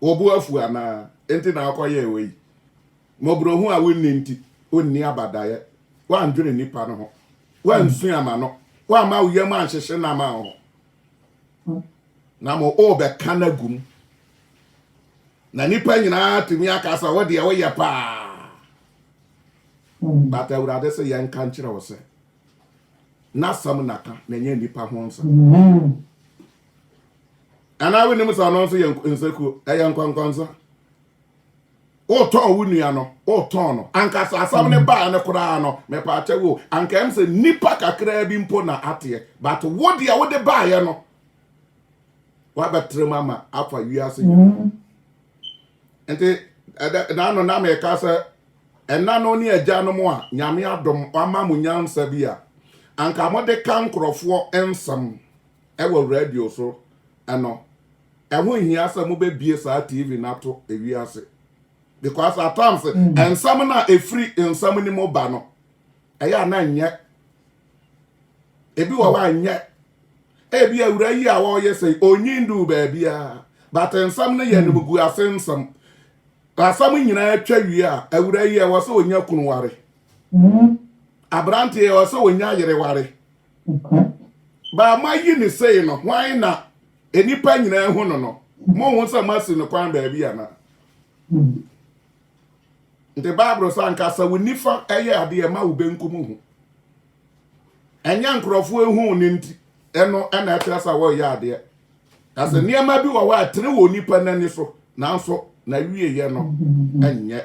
obu afu ana enti na akoye ewe mobrohu a wonni nti onni abadaye wa ndwene nipa no ho wa nsu ama no wa ma wo yam anhyehye na ma ho na mo obe kanagum na nipa nyina tumi akasa wo de wo ye pa but awurade sɛ yɛnka nkyerɛ wo sɛ na sam naka na nyɛ nipa ho nsa ana we nim sa no nso yɛ nsaku ɛyɛ nkwankwansa o ton wo nua no o ton no anka sa asam ne ba ne koraa no me pa akyɛ wo anka em sɛ nipa kakra bi mpo na ate but wo de wo de ba ye no wa betre mama afa wiase ente na no na me ka sɛ ɛna no ne agya no mo a nyame adom ama mo nyansa bi a anka mo de ka nkrɔfoɔ ensam ɛwɔ radio so ɛno ɛho hia sɛ mo be bie saa TV na to ewiase because at times ensam na efri ensam ni mo ba no ɛyɛ na nyɛ ebi wɔ wa nyɛ ebi awura yi a wɔ yɛ sɛ onyindu ba bia but ensam ne yɛ no gu asensam asam nyina atwa wi a awura yi a wɔ sɛ onya kunware abrante wɔ sɛ onya yereware ba ma yi ne sei no hwan na enipa nyina hu no no mo hu sɛ masi no kwan ba bia na nte Bible sa nka sa wonifa eye ade ma wo benkum hu enya nkrofo ehu ne nti eno na atira sa wo ye ade ase niema bi wo wa atre wo nipa nani so nanso na wie ye no enye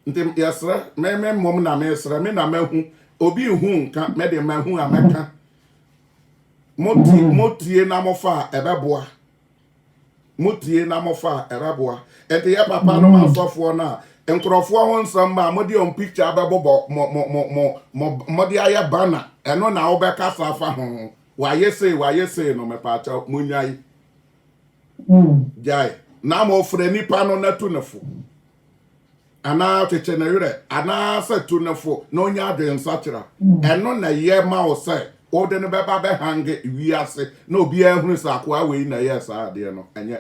nte yesra me mom na me sra me na mahu obi hu nka me de mahu ameka motie na mofa ebeboa motie na mofa eraboa ente ya papa no masofo na nkrofo ho nsam ma modi on picture abebobo modi aya bana eno na obeka safa ho waye say no me pa cha munyai jai na mo frɛ nipa no na tunefo ana teche na yure ana sa tunefo no nya adwen sachira eno na ye ma wo say o de no beba be hange wiase na obi ahunu sa akwa we na ye sa ade no enye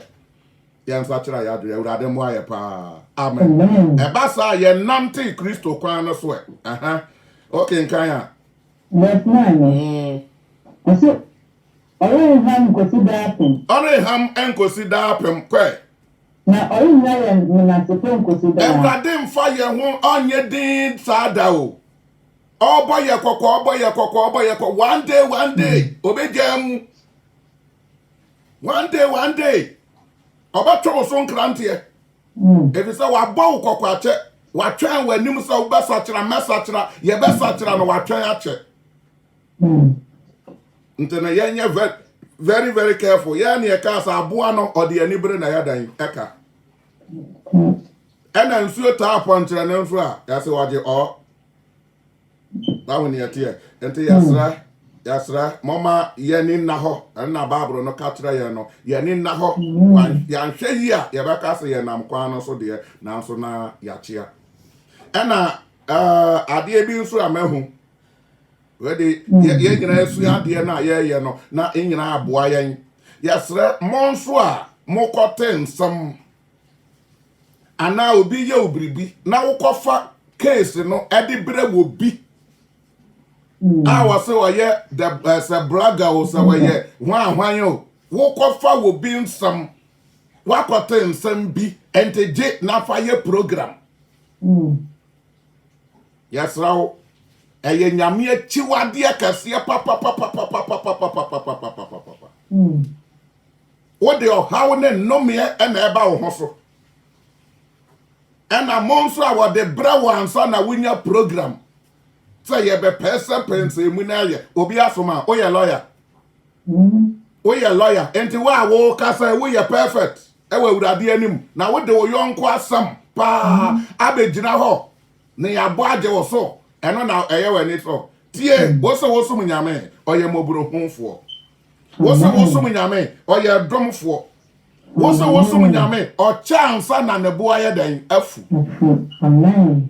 yan sachira ya de urade mo aye pa amen e ba sa ye nante Kristo kwan no so okay nkan ya yes man so ore ham enkosi da apem kwe na ore nya ye na se enkosi da urade mfa ye ho onye din sada o oboye kokko one day obejam one day obatwo so nkrantie ebi se wa bow kokko ache wa twen wanim se wo besachira mesachira ye besachira no wa twen ache ntena yenye very very careful ya ne ka sa aboa no ode ani bere na yadan eka ena nsuo ta apontre na nso a ya se waje o bawoni atie ente yasra mama yeni na ho na Bible no katra ye no yeni na ho ya nhwe yi a ye beka se ye nam kwan no so de na so na yachia ena ade bi nso amahu wedi ye nyina esu ade na ye no na enyina aboa yen yasra monso a mokote nsam ana obi ye obribi na wokofa case no ede bre wo bi wase oye the se braga o se oye hwan yo wo kofa wo bi nsam wakote nsam bi enteje na faye program yasrawo eye nyame achiwade akase papa wo de ohawo ne nnome na eba wo ho so ena monso a wo de brawo ansa na wunya program say ye be person pense mu na ye obi asoma o ye lawyer enti wa wo ka say we ye perfect e wa urade anim na wo de wo yonko asam pa abegina ho na ya bo age wo so eno na eye we ni so tie wo so mu nyame oye moburo honfo wo so mu nyame oye domfo wo so mu nyame o chance na ne bo aye dan afu amen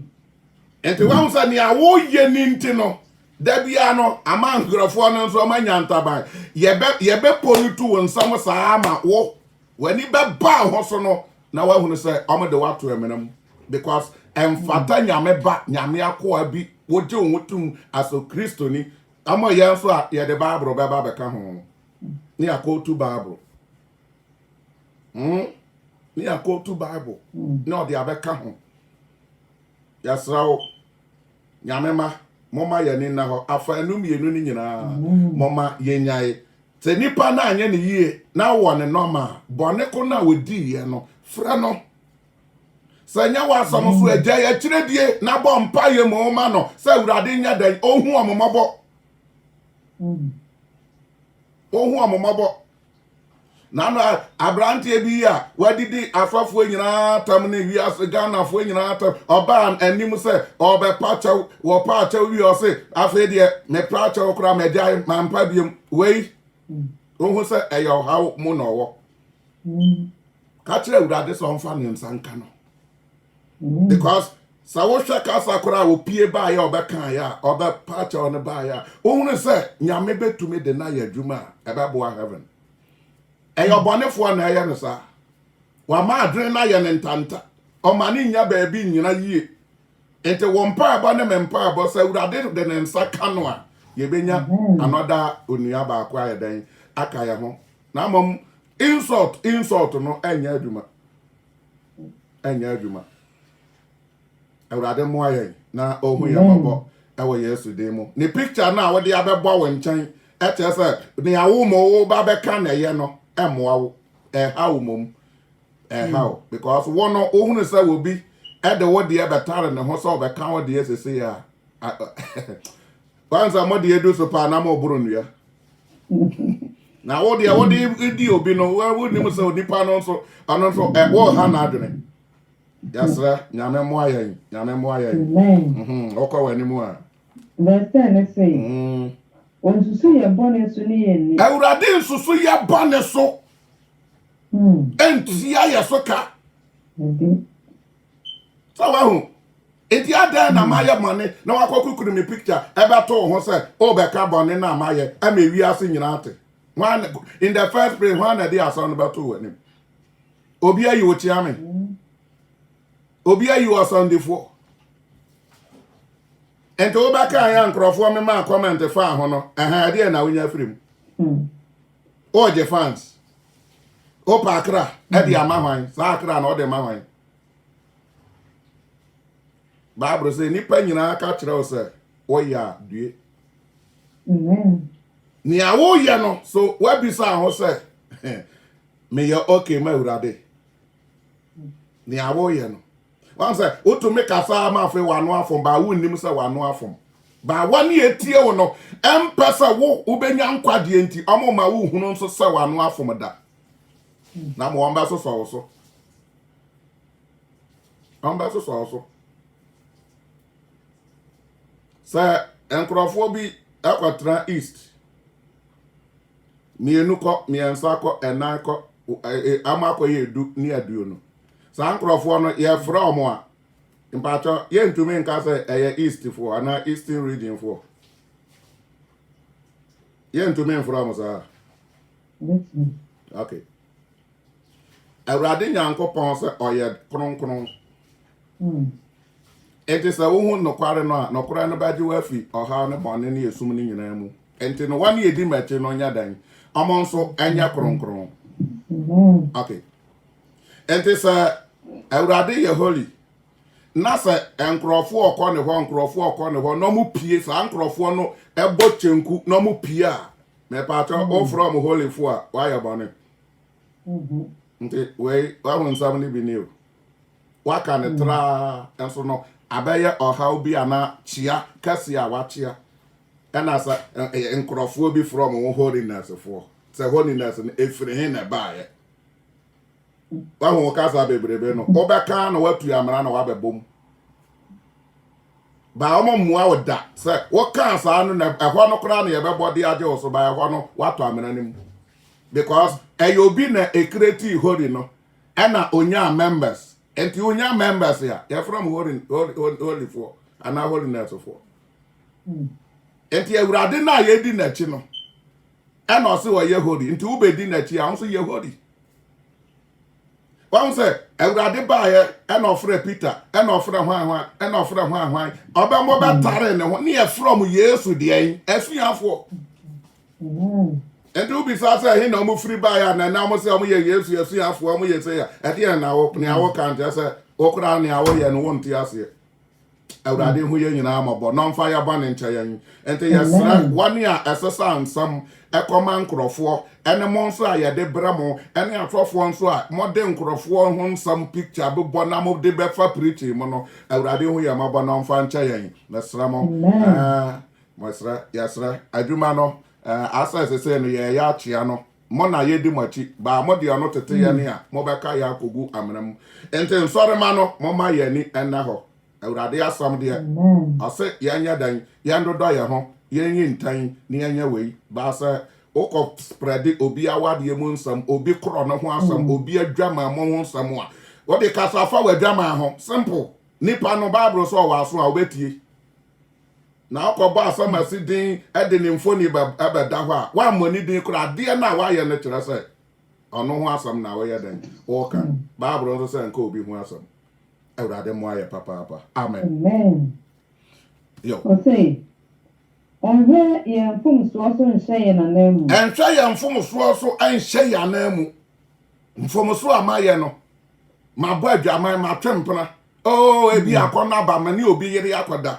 enti wa sa ni awo ye ni ntino da bia no ama ngrofo no nso ma nyantaban ye be polutu won sam saa ma wo wani be ba ho so no na wa hunu say omode wato emenam because emfata nyame ba nyame akoa bi woje wotum aso Kristo ni ama ye nso a ye de Bible be ba be ka ho ni akotu Bible ni akotu Bible no de abeka ho yasrawo nyamema moma ye ni na ho afa enum yenu ni nyina moma yenyae te nipa na anye ne yie na wo ne normal bone ko na wodi ye no fra no sanya wa asomo so agya ya kiredie na bo mpa ye mo ma no sa urade nya dan ohu omomabo ohu omomabo na no abrante bi ya wadidi afafo nyina tam ne wi as Ghana fo nyina tam oba anim se obe pacha wo pacha wi o se afa de me pacha okra me dai mampa biem wei ohu se eyo hawo mu no wo ka kire urade so mfa ne nsanka no because sawo hweka sakora wo pie ba ya obeka ya obe pacha on ba ya ohu se nyame betumi de na ya adwuma ebebo heaven eyo bonefo na eye no sa wa ma adre na ye ne ntanta o ma ni nya ba bi nyina yie ente wo mpa aba ne mempa aba sa urade de ne nsa kano a ye benya anoda onua ba akwa ye dan aka ye ho na mom insult no enya adwuma urade mo aye na ohu ye babo ewo Yesu de mo ni picture na wo de abebo wo nchan eche se ni awo mo wo ba be ka na ye no emoawo how mom how because one no ohunu say will be at the what the betare ne ho so be kan wo de esese ya once am de do so pa na mo buru nua na wo de di obi no wo ni mo say onipa no so ano so wo ha na adwene yasra nyame mo ayen okwa wani mo a verse ne say onsusu ye bone so ni ye ni awurade nsusu ye bone so entia ye so ka so wa hu enti ada na maye mane na wakokukuru me picture ebe to ho se o be ka bone na maye ama wi ase nyina ate one in the first place one dey aso no beto wani obi ayi wo chia me obi ayi wo sondefo ento obaka ya nkrofo me ma comment fa ho no de na wonya firim o je fans o pa akra e de amahwan sa akra na o de mahwan Bible say nipa nyina aka kire o se o ya due ni awo ye no so wa bisa ho se me ya okay ma urade ni awo ye no wan say o to make asa ma fe wano afom ba wo nim se wano afom ba wani etie wo no empesa wo ubenya nkwade enti omo ma wo hunu nso se wano afom da na mo wamba so amba so sa enkrofo bi akwatra east mienuko miensako enako amako yedu ni aduo no sa nkrofo no ye fra omo a mpacho ye ntumi nka se eye east for ana eastern region for ye ntumi fra omo sa okay awrade nyankopon se oye kronkron enti se wo hu nokware no a nokware no baje wafi oha ne bone ne yesum ne nyina mu enti no wane edi machi no nya dan omo nso anya kronkron okay enti se awrade ye holy na se enkrofo okọ ne ho no mu pie sa enkrofo no ebo chenku no mu pie a me pacho o from holy fo a wa ya bone enti we wa won sam ni bi ni o wa kan tra enso no abeye oha obi ana chia kasi a wa chia na sa enkrofo bi from holiness fo se holiness no efiri hin na baaye wa ho kasa bebrebe no obeka na watu amara na wabebom ba omo mua woda se wo kan sa no na ehwo no kra na yebebo de age wo so ba ehwo no watu amara nim because eyobi na ekreti holy no na onya members enti onya members ya you from holy for and holiness for enti ewurade na ye di na chi no na o se wo ye holy enti wo be di na chi a wo so ye holy wan say ewurade ba ye na ofre Peter na ofre hwan obembo betare ne ho ne ye from Yesu de en asuafo enti ubi sa say he na mo free ba ya na mo say mo ye Yesu asuafo mo ye say ya e de na wo ne awo kan je say okra ne awo ye no wonti ase awurade hu yɛ nyinaa mɔbɔ na ɔmfa yɛ bɔne nkyɛ yɛn enti yɛsrɛ wɔne a ɛsesa nsɛm ɛkɔma nkurɔfoɔ ɛne mo nso a yɛde brɛ mo ɛne atɔfoɔ nso a mode nkurɔfoɔ ho nsɛm picture bebɔ na mode bɛfa preaching mu no awurade hu yɛ mɔbɔ na ɔmfa nkyɛ yɛn mesrɛ mo mesrɛ yɛsrɛ adwuma no asa sesɛ no yɛyɛ akyea no mo na yɛdi mo akyi baa mo deɛ ɔno tete yɛ ne a mobɛka yɛ akɔgu amena mu enti nsɔrema no moma yɛni ɛnna hɔ awurade asam deɛ ɔse yɛnyɛ dan yɛndodɔ yɛ ho yɛnyi ntan ne yɛnyɛ wei baa sɛ wokɔ sprɛde obi awadeɛ mu nsɛm obi korɔ no ho asɛm obi adwama mo ho nsɛm a wode kasafa w'adwama ho simple nipa no bible sɛ ɔwɔ aso a wobɛtie na wokɔbɔ asɛm asi din ɛde ne mfoni ɛbɛda hɔ a woammɔ ne din kora adeɛ no a woayɛ no kyerɛ sɛ ɔno ho asɛm na woyɛ dɛn wɔka bible nso sɛ nka obi ho asɛm awurade mo ayɛ papaapa amen yo ɔnhwɛ yɛn mfomsoɔ so nhyɛ yɛn anan mu ɛnhwɛ yɛn mfomsoɔ so ɛnhyɛ yɛn anan mu mfomsoɔ a mayɛ no mabɔ adwaman matwe mpena ebi akɔnɔ aba ma ne obi yere akɔda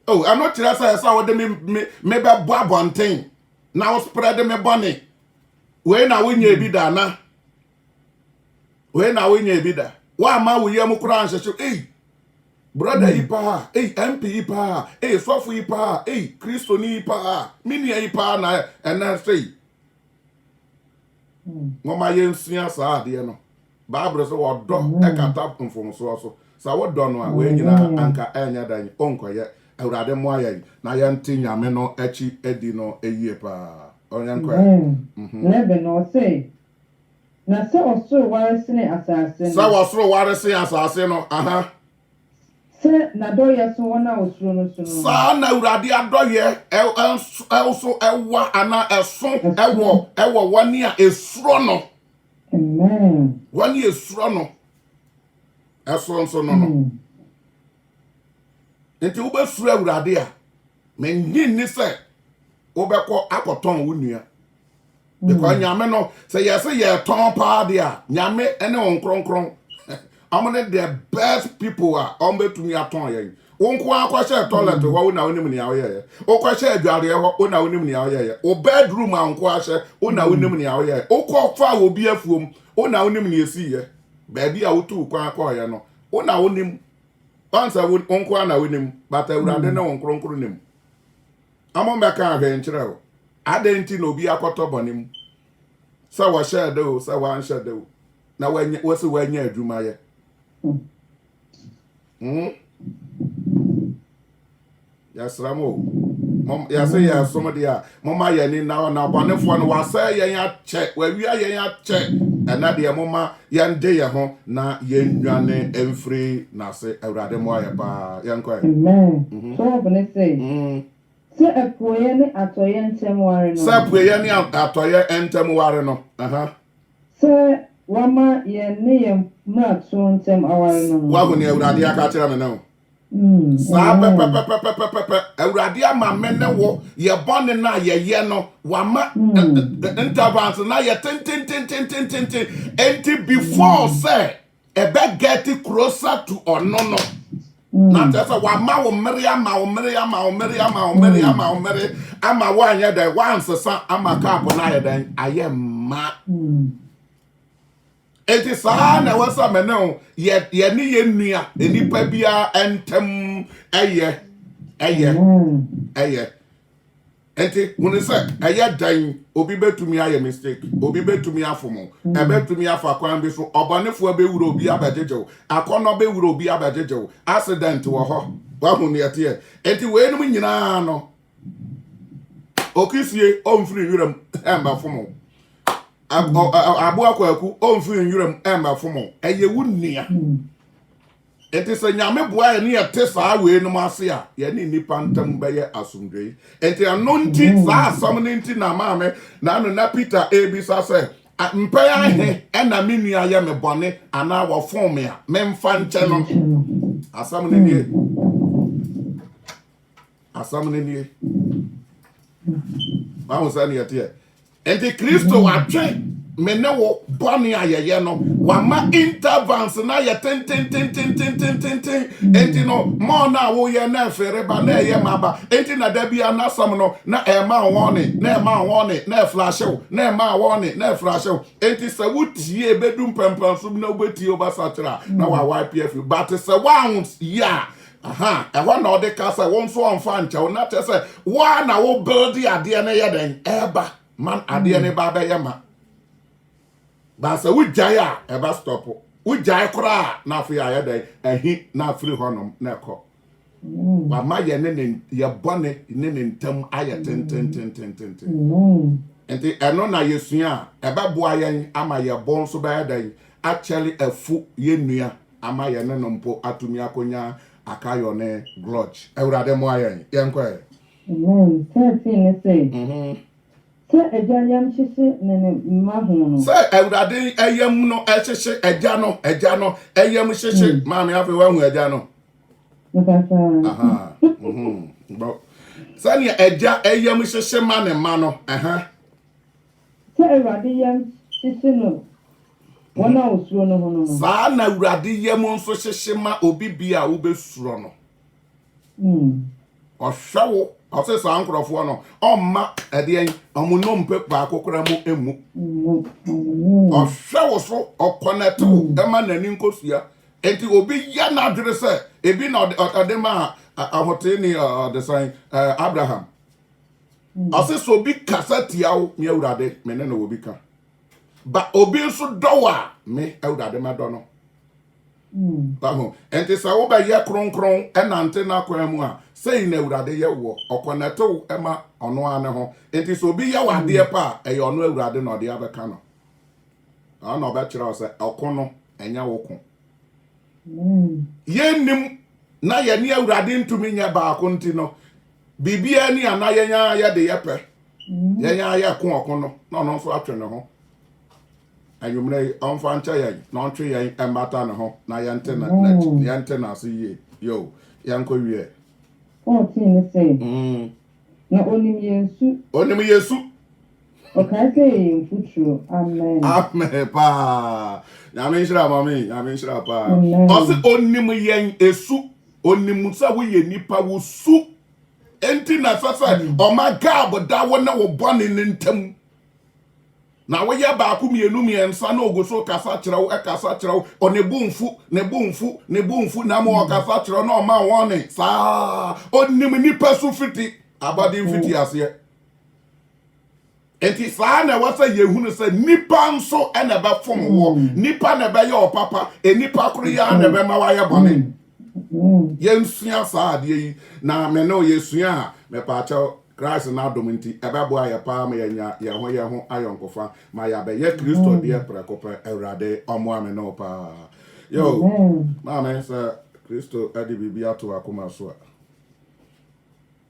ɛno kyerɛ sɛ ɛsɛ wode me bɛbɔ abɔnten na wo spread me bɔne wei na wonya bi da na wei na wonya bi da woama wo yam kora nhyehyɛ brother yi pa MP yi pa sɔfo yi pa kristo ni yi pa minia yi pa na ɛna sei ngoma yɛnsua saa adeɛ no bible sɛ wɔdɔ ɛkata mfomsoɔ so sa wodɔ no a wei nyinaa anka ɛnyɛ dan ɔnkɔyɛ awurade mo ayɛ na yɛnte nyame no akyi adi no ɛyie paa ɔnyɛ nkɔyɛ lebe no ɔse na sɛ ɔsoro ware sene asase no sɛ wɔsoro ware sene asase no sɛ n'adɔyɛ so wɔn a osuro no so no saa na awurade adɔyɛ ɛso ɛwa ana ɛso ɛwɔ wɔne a esuro no amen wɔne esuro no ɛso nso no nti wobɛsuro awurade a menyi ni sɛ wobɛkɔ akɔtɔn wo nua because nyame no sɛ yɛsɛ yɛtɔn paa de a nyame ɛne wɔn kronkron amone the best people a ɔmbɛtumi atɔn yɛn wo nko akɔhyɛ toilet hɔ wo na wonim nea woyɛyɛ wokɔhyɛ adwareɛ hɔ wo na wonim nea woyɛyɛ wo bedroom a nko ahyɛ wo na wonim nea woyɛyɛ wokɔfa obi afuom wo na wonim nea ɛsiiɛ baabi a wotu kwan akɔɔyɛ no wo na wonim ɔnsa wo nko na wonim but awurade ne wɔn kronkron nim amo mbɛka ahwɛ nkyerɛ wo adɛn nti na obi akɔtɔ bɔne mu sɛ wɔhyɛ de o sɛ wɔanhyɛ de o na wɔsɛ wɔanya adwumayɛ yɛsrɛ mo yɛsɛ yɛsom deɛ a moma yɛni na bɔnefoɔ no wasɛ yɛn akyɛ wawia yɛn akyɛ ɛna deɛ moma yɛnde yɛn ho na yɛnnwane ɛmfiri n'ase awurade mo ayɛ paa yɛnkɔɛ amen so ɔbɛne sɛ sɛ apueyɛ ne atɔyɛ ntɛm ware no sɛ apueyɛ ne atɔyɛ ntɛm ware no sɛ wama yɛn ne yɛn mmarato ntɛm aware no wahu ne awurade aka kyerɛ me ne wo saa pɛpɛpɛpɛpɛpɛ awurade ama me ne wo yɛbɔne no a yɛyɛ no wama intervals na yɛ tentententententen enti before sɛ ɛbɛget closer to ɔno no na tɛsɛ wama wo mmere ama wo mmere ama wo mmere ama wo mmere ama wo mmere ama woanyɛ dɛn wansesa ama kaapo no ayɛ dɛn ayɛ mma enti saa na wasa me ne wo yɛne yɛnnua nipa bia ɛntɛm ɛyɛ enti hunu sɛ ɛyɛ dan obi bɛtumi ayɛ mistake obi bɛtumi afomo ɛbɛtumi afa kwan bi so ɔbɔnefoɔ bɛwura obi abɛgyegyew akɔnɔ bɛwura obi abɛgyegyew accident wɔ hɔ wahu ne yɛteɛ enti weinom nyinaa no okisie ɔmfiri wiram ɛmbɛfomo aboa kwaku ɔmfiri wiram ɛmbɛfomo ɛyɛ wo nnua enti sɛ nyame boa yɛ ne yɛte saa wei no mu ase a yɛne nipa ntam bɛyɛ asomdwei enti ɛno nti saa asɛm no nti na maame na ano na Peter ebisa sɛ mpɛyɛ ahe ɛna me nua yɛ me bɔne anaa wɔfom me a memfa nkyɛ no asɛm no nie wahu sɛ ne yɛteɛ enti Kristo watwe me ne wo bɔne a yɛyɛ no wama intervals na yɛ ten enti no ma na woyɛ na afere ba na ɛyɛ maba enti na da bia na sam no na ɛma wɔne na ɛma wɔne na ɛflashew na ɛma wɔne na ɛflashew enti sɛ wotie bedum pɛmpɛnso na wobɛtie obasatra na wa YPF but sɛ wounds ya aha ɛhɔ na ɔde ka sɛ wo nso ɔmfa nkyɛw na kyɛ sɛ woa na wo build adeɛ no yɛ den ɛba man adeɛ no ba bɛyɛ ma ba sɛ wogyae a ɛba stop wogyae koraa na afei ayɛ den ɛhi na afiri hɔnom na ɛkɔ wama yɛ ne yɛbɔne ne ne ntam ayɛ tenten nti ɛno na yɛsua a ɛbɛboa yɛn ama yɛbɔ nso bɛyɛ den akyɛle afu yɛnnua ama yɛ ne no mpo atumi akonya akayo ne grudge ewurade mo ayen yenkwe se ejayam hihye ne mahu no se ewurade eyam no ehihye eja no eyam hihye maami afi wahu eja no aha bo sani eja eyam hihye ma ne ma no se ewurade yam hihye no wona osuro no hono no saa na ewurade yam nso hihye ma obi bia wo besuro no ɔhwɛwo ɔsɛ saa nkorɔfoɔ no ɔmma ɛdeɛn ɔmonompe baako kora mu emu ɔhwɛwo so ɔkɔnɛtewo ɛma n'ani nkosua enti obi ya n'adwere sɛ ebi na ɔde ma ahotee ni ɔde san Abraham ɔsɛ sɛ obi kasa tiawo me ewurade me ne na obi ka ba obi nso dɔw a me ewurade ma dɔ no baho enti sɛ wo ba yɛ kronkron ɛnante na kwa mu a sei na ewurade yɛ wo ɔkɔnɛtew ɛma ɔno ane ho enti sɛ obi yɛ wadeɛ pa ɛyɛ ɔno ewurade na ɔde abɛka no ana ɔbɛkyerɛ sɛ ɔko no ɛnya wo ko yɛnim na yɛ ne ewurade ntumi nyɛ baako nti no bibia ni ana yɛnya yɛde yɛpɛ yɛnya yɛ ko ɔko no na ɔno nso atwe ne ho ayumre onfa ncha ya na ontwe ya embata ne ho na ya ntena na so ye yo ya nko wie o ti ni say na onim yesu o ka say mfuturo amen pa ya me shira mami ya me shira pa o se onim yen esu onim sa wo ye nipa wo su enti na sasa o ma gab da wo na wo bone ne ntam na we ya ba ku mienu miensa na ogoso kasa kyerɛw kasa kyerɛw o ne bonfu na mo kasa kyerɛw na o ma wone saa onim nipa su fiti abade fiti ase enti saa na wasa yehunu sɛ nipa nso na ba fom wo nipa na ba yɛ o papa nipa koro ya na ba ma wa yɛ bɔne yensua saa ade yi na me no yesua me pa kyɛw Christ na dominti ebebo aye pa ma yenya ye ho ayonkofa ma ya be ye Kristo de prekopa Ewurade omo ame no pa yo ma me say Kristo adi bibia to akoma so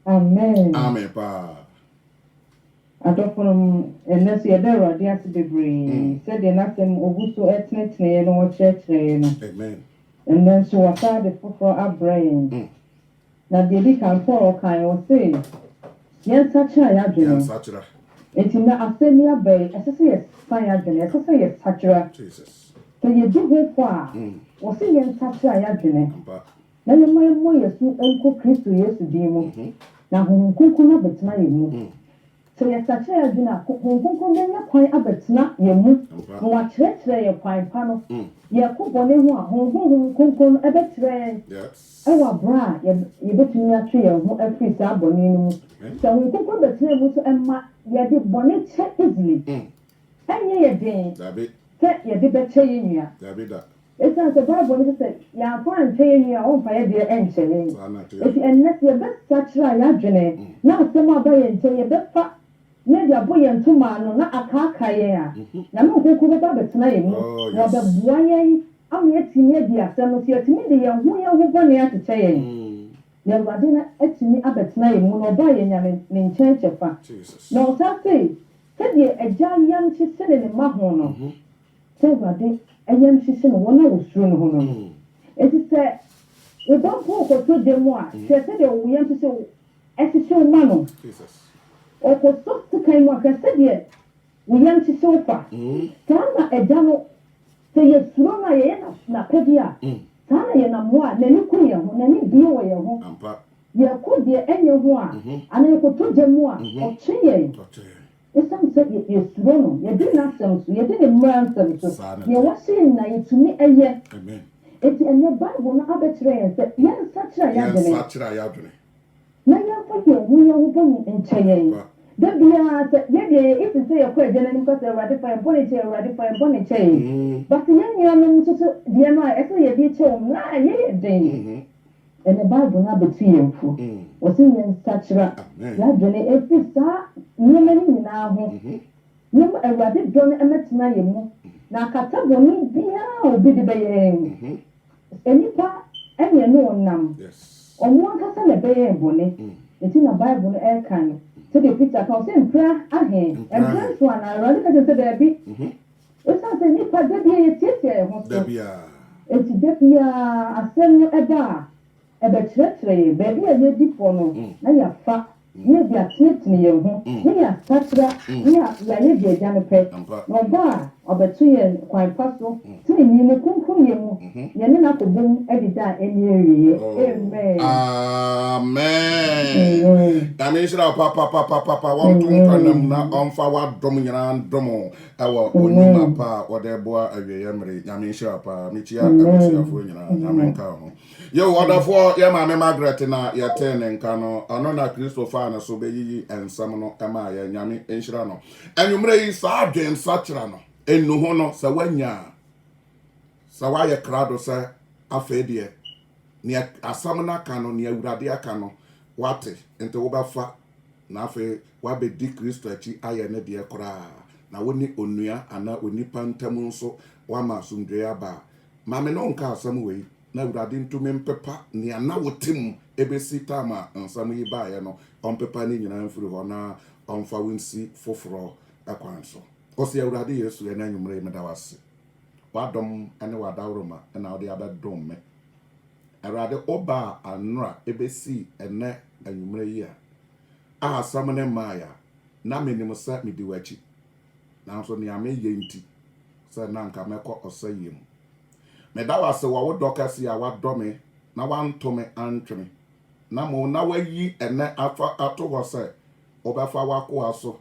amen pa adofom enesi ye de Ewurade ase bebre said the nasem oguso etnetne no wo church no amen and then so wasa de foforo abrain na de bi kan for kan o say Yan sachira ya dwene. Sachira. Enti na asemi abai, esese ye san ya dwene, esese ye sachira. Jesus. So ye di ho fo a, wo se yan sachira ya dwene. Na ye mo yesu enko Kristo Yesu din mu. Na honkonkon na betena ye mu. So ye sachira ya dwene, honkonkon na nya kwan abetena ye mu. Na wa kyerɛkyerɛ ye kwan pa no. Ye ko bone ho a honkonkon ebekyerɛ. Yes. Ewa bra ye betumi atwe ye ho afiri sa bone no mu. So we think on the table so emma ye di bonnet check easily. Enye ye den. Dabi. Say ye di beche ye nua. Dabi da. It's as the Bible say ya fa ante ye nua on fa ye de enchele. If ennes ye be sachira ya dwene. Na asem aba ye nte ye be fa ne dia boye ntoma no na aka ye a. Na no koku be ba betena ye mu. Na be bua ye am ye timi di asem no ye timi de ye ho ye bone atete ye. Ya wade na etimi abetena ye mu no ba ye nyame ne nkyɛn kyɛfa na ɔsase sɛdeɛ agya yam hye ne ma ho no sɛ wade ayam hye no wɔn a wɔsuro no ho no eti sɛ wobɔmpo ɔkɔtɔ demu a sɛdeɛ wo yam hye ɛhyehyɛ wo ma no ɔkɔtɔ sekan mu a sɛdeɛ woyam ti so kwa sana ejano se ye suro na ye na pedia sana ye na mo a na ni ku ye ho na ni bi wo ye ho ampa ye ku de enye ho a ana ye ko to je mo a o twe ye esam se ye suro no ye di na sem so ye di ne mran sem so ye wase na ye tumi eye amen eti enye Bible na abetre ye se ye nsatra ya dene na ya fa ye ho boni encheye Debia if you say a question because a ratify bonnet, but the young man so dear no, I say a detail, nah, ye day. And the Bible not between you was in such a Yadrene, if you saw no many now, no, a rabbit don't emit my emu. Now, Cataboni be now be the bay. Any part, and you know, nam. Or one has a bay bonnet. It's in a Bible air kind. So the picture comes in prayer ahead. And that's one I rather can say there be. It's not a new part, there be a teacher. It's Debia, a send you a bar. A betrayal, baby, a lady for no. Now you're fat. Maybe a snitch me, maybe a statuer, maybe a jammer, no bar, or betrayal, quite possible. Saying you know, come, you're not a boom every day, any area. Amen. Damishra papa one tum na onfa wa dom nyina dom ewo onima pa odeboa aweyemre Damishra pa michia abusuafo nyina nyamenka ho yo wonderful ya mama Margaret na ya ten nka no ono na Christopher na so beyiyi ensam no ema ya nyame enhira no anwumre yi sa adwen sachira no enu ho no sa wanya sa wa ye krado sa afedie ni asam na ka no ni awurade aka no wate ente wo bafa na afa wa be di Kristo achi aye ne de kora na woni onua ana onipa ntam nso wa ma sumdwe aba ma me no nka asam wei na awurade ntumi mpepa ni ana wotim ebesi tama nsam yi ba ye no ompepa ni nyina mfiri ho na omfa winsi foforo akwan so osi awurade Yesu na anwumre medawase wadom ene wadawroma na odi abedom me Arade oba anra ebesi ene anwumre yi a asam ne maya na menim sa mediwachi na so ne ame ye nti sa na nka mekọ osayem medawase wo dokasi a wadome na wantome antweme na mo na wayi ene afa ato ho se obafa wako aso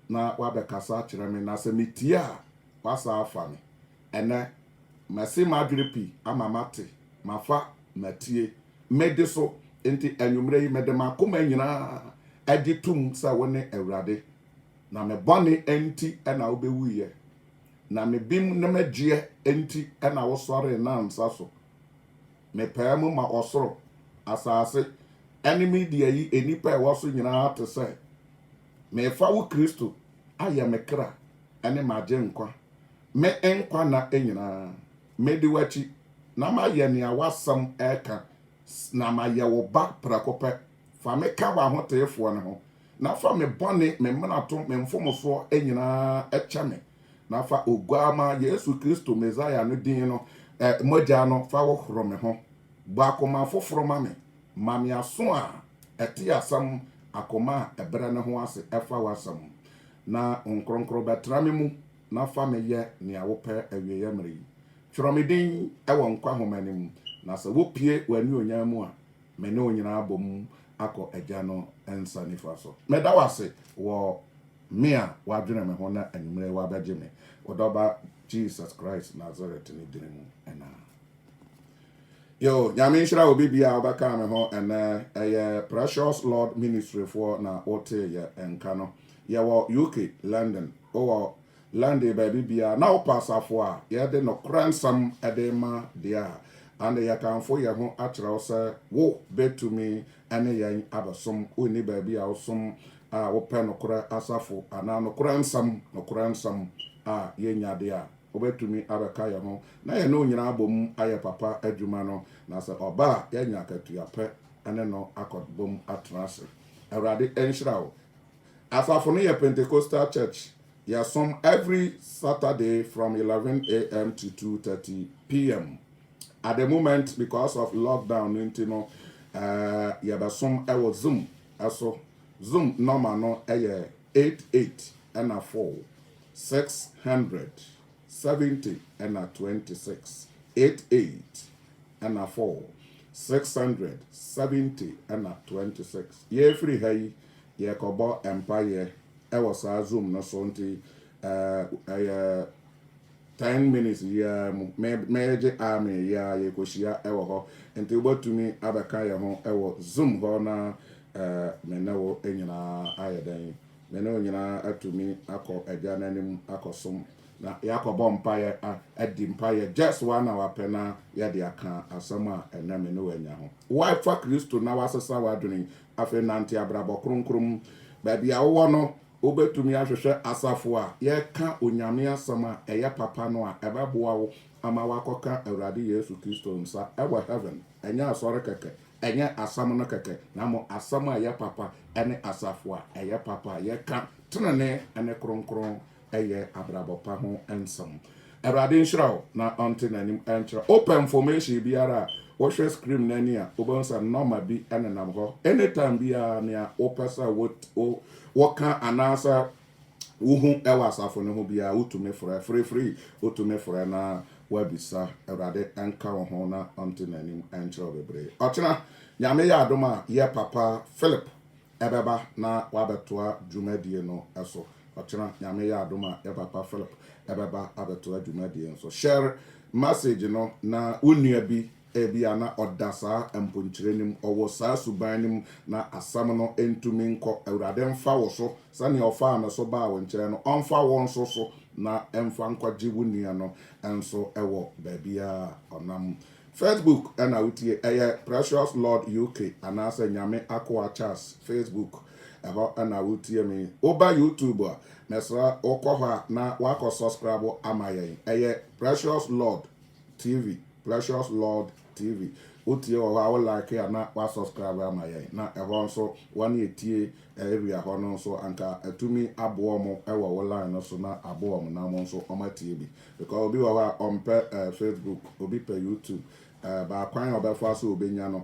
na wabekasa kire me na se metia wasa afa me ene masi madrepi amamate mafa matie mediso enti anwumre yi medema koma nyina agitum sa woni awurade na me bone enti na obewuye na me bim na magie enti na wosore na nsaso me paamu ma osoro asase enemy dia yi enipa ewoso nyina te se me fa wo Kristo aye me kra ene maje nkwa me enkwa na enyina me di wachi na ma ye ne awasam eka na ma ye wo ba prakope fa me ka wa hotefo ne ho na fa me bone me mnato me mfomoso enyina echa me na fa oguama Yesu Kristo Messiah no din no moja no fa wo horo me ho ba akoma foforo ma me aso a eti asam akoma ebere ne ho ase efa wasam na nkronkro betra me mu na fa me ye ne awope awiye mre Choromidin ewo nkwa homanim na se wopie wani onyamu a me ne onyina abom akọ agya no ensa nifa so medawase wo mea wadwene me ho na anwumre wa bagye me odoba Jesus Christ Nazareth ni dinimu ena yo nyame nhira obi bia obaka me ho ene Precious Lord Ministry for na ote ye enka no ye wo UK London o Lande baby bia na opasafo a ye de no kransam edema dia ande ya kanfo ye ho akyerɛw sɛ wo betumi ene yan abasom oni baby a osom a wo pɛ no kora asafo ana no kransam a ye nyade a wo betumi abeka ye ho na ye no nyina abom aye papa adwuma no na sɛ oba ye nya katua pɛ ene no akɔbom atrase awurade enhyira wo asafo no ye Pentecostal Church some every Saturday from 11 a.m. to 2:30 p.m. At the moment, because of lockdown, some Zoom. Also, Zoom normal no 88 and a 4 670 and 26 88 and 4 670 and 26 ye free hay ye kobo empire e was zoom no so nti 10 minutes ya meje army ya ye koshia e wo ho nti ubotumi abaka ye ho e wo zoom ho na menawo enyina ayeden mena nyina atumi akọ agya nanim akọsom na yakọbọ mpaye adi mpaye just 1 hour pena ya de aka asam a ename no wanya ho wifa Kristo na wasesa wadwene afi nante abrabọ kronkrom ba bia wo no obetumi ahwehwe asafo a ye ka onyame asam a eye papa no a ebeboa wo ama wakoka Awurade Yesu Kristo nsa ewa heaven enya asore keke enye asam no keke na mo asam a ye papa ene asafo a eye papa ye ka tenene ene kronkron eye abrabopa ho ensam Awurade nhyiraw na onte nanim enkyra open information biara wo hwe screen nani a obonsa normal bi ene nam ho anytime biara ne a opesa wo ka anasa wuhu ewa asafo no ho biara utumi free utumi frɛ na wabisa Awurade enka wo ho na onte nanim enkyra bebre ochina nyame ya adoma ye papa Philip ebeba na wabetoa dwumadie no eso ochina nyame ya adoma ye papa Philip ebeba abetoa dwumadie so share message no na unua bi ebia na odasa emponchirenim owo saa subanim na asam no entumi nko Awurade mfa wo so sane ofa am so ba wo nkyere no onfa wo nso so na emfa nkwaje wunua no enso ewo babia onam Facebook and utie Precious Lord UK anasa nyame akwa Charles Facebook ebo na utie me oba YouTube a mesra okoha na wako subscribe amaye Precious Lord TV Precious Lord TV utie o like na wa subscribe amaye na ebo nso one etie area ho no so anka atumi abo mo ewo wo line no so na abo mo na mo nso o matie bi because obi wa on Facebook obi pe YouTube ba kwan obefa so obenya no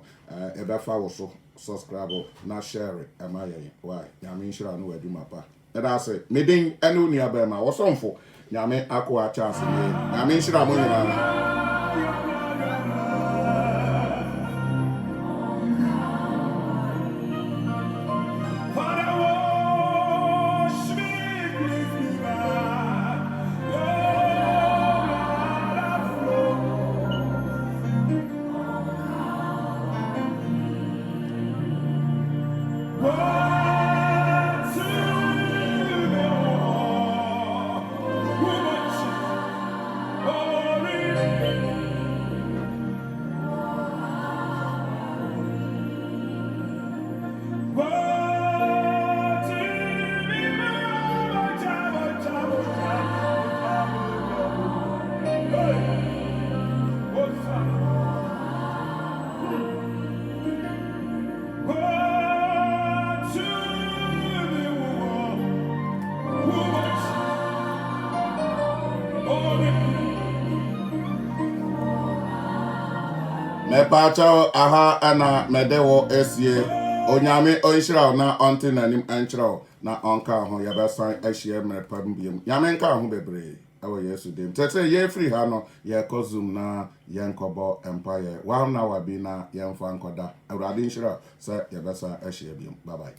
ebefa wo so subscribe na share amaye why nyame nshira no wadu mapa eda say medin enu ni abema wo somfo nyame akwa chance ni nyame nshira mo nyina mepacha aha ana medewo esie onyame onhyira na onte nanim enkyerɛ na onka ho yabesan ahie mrepam biem nyame nka ho bebre awo Yesu dem tete ye free ha no ye kozum na ye nkobo empire wa na wa bi na ye mfa nkoda Awurade nhyira sɛ yabesa ahie biem bye bye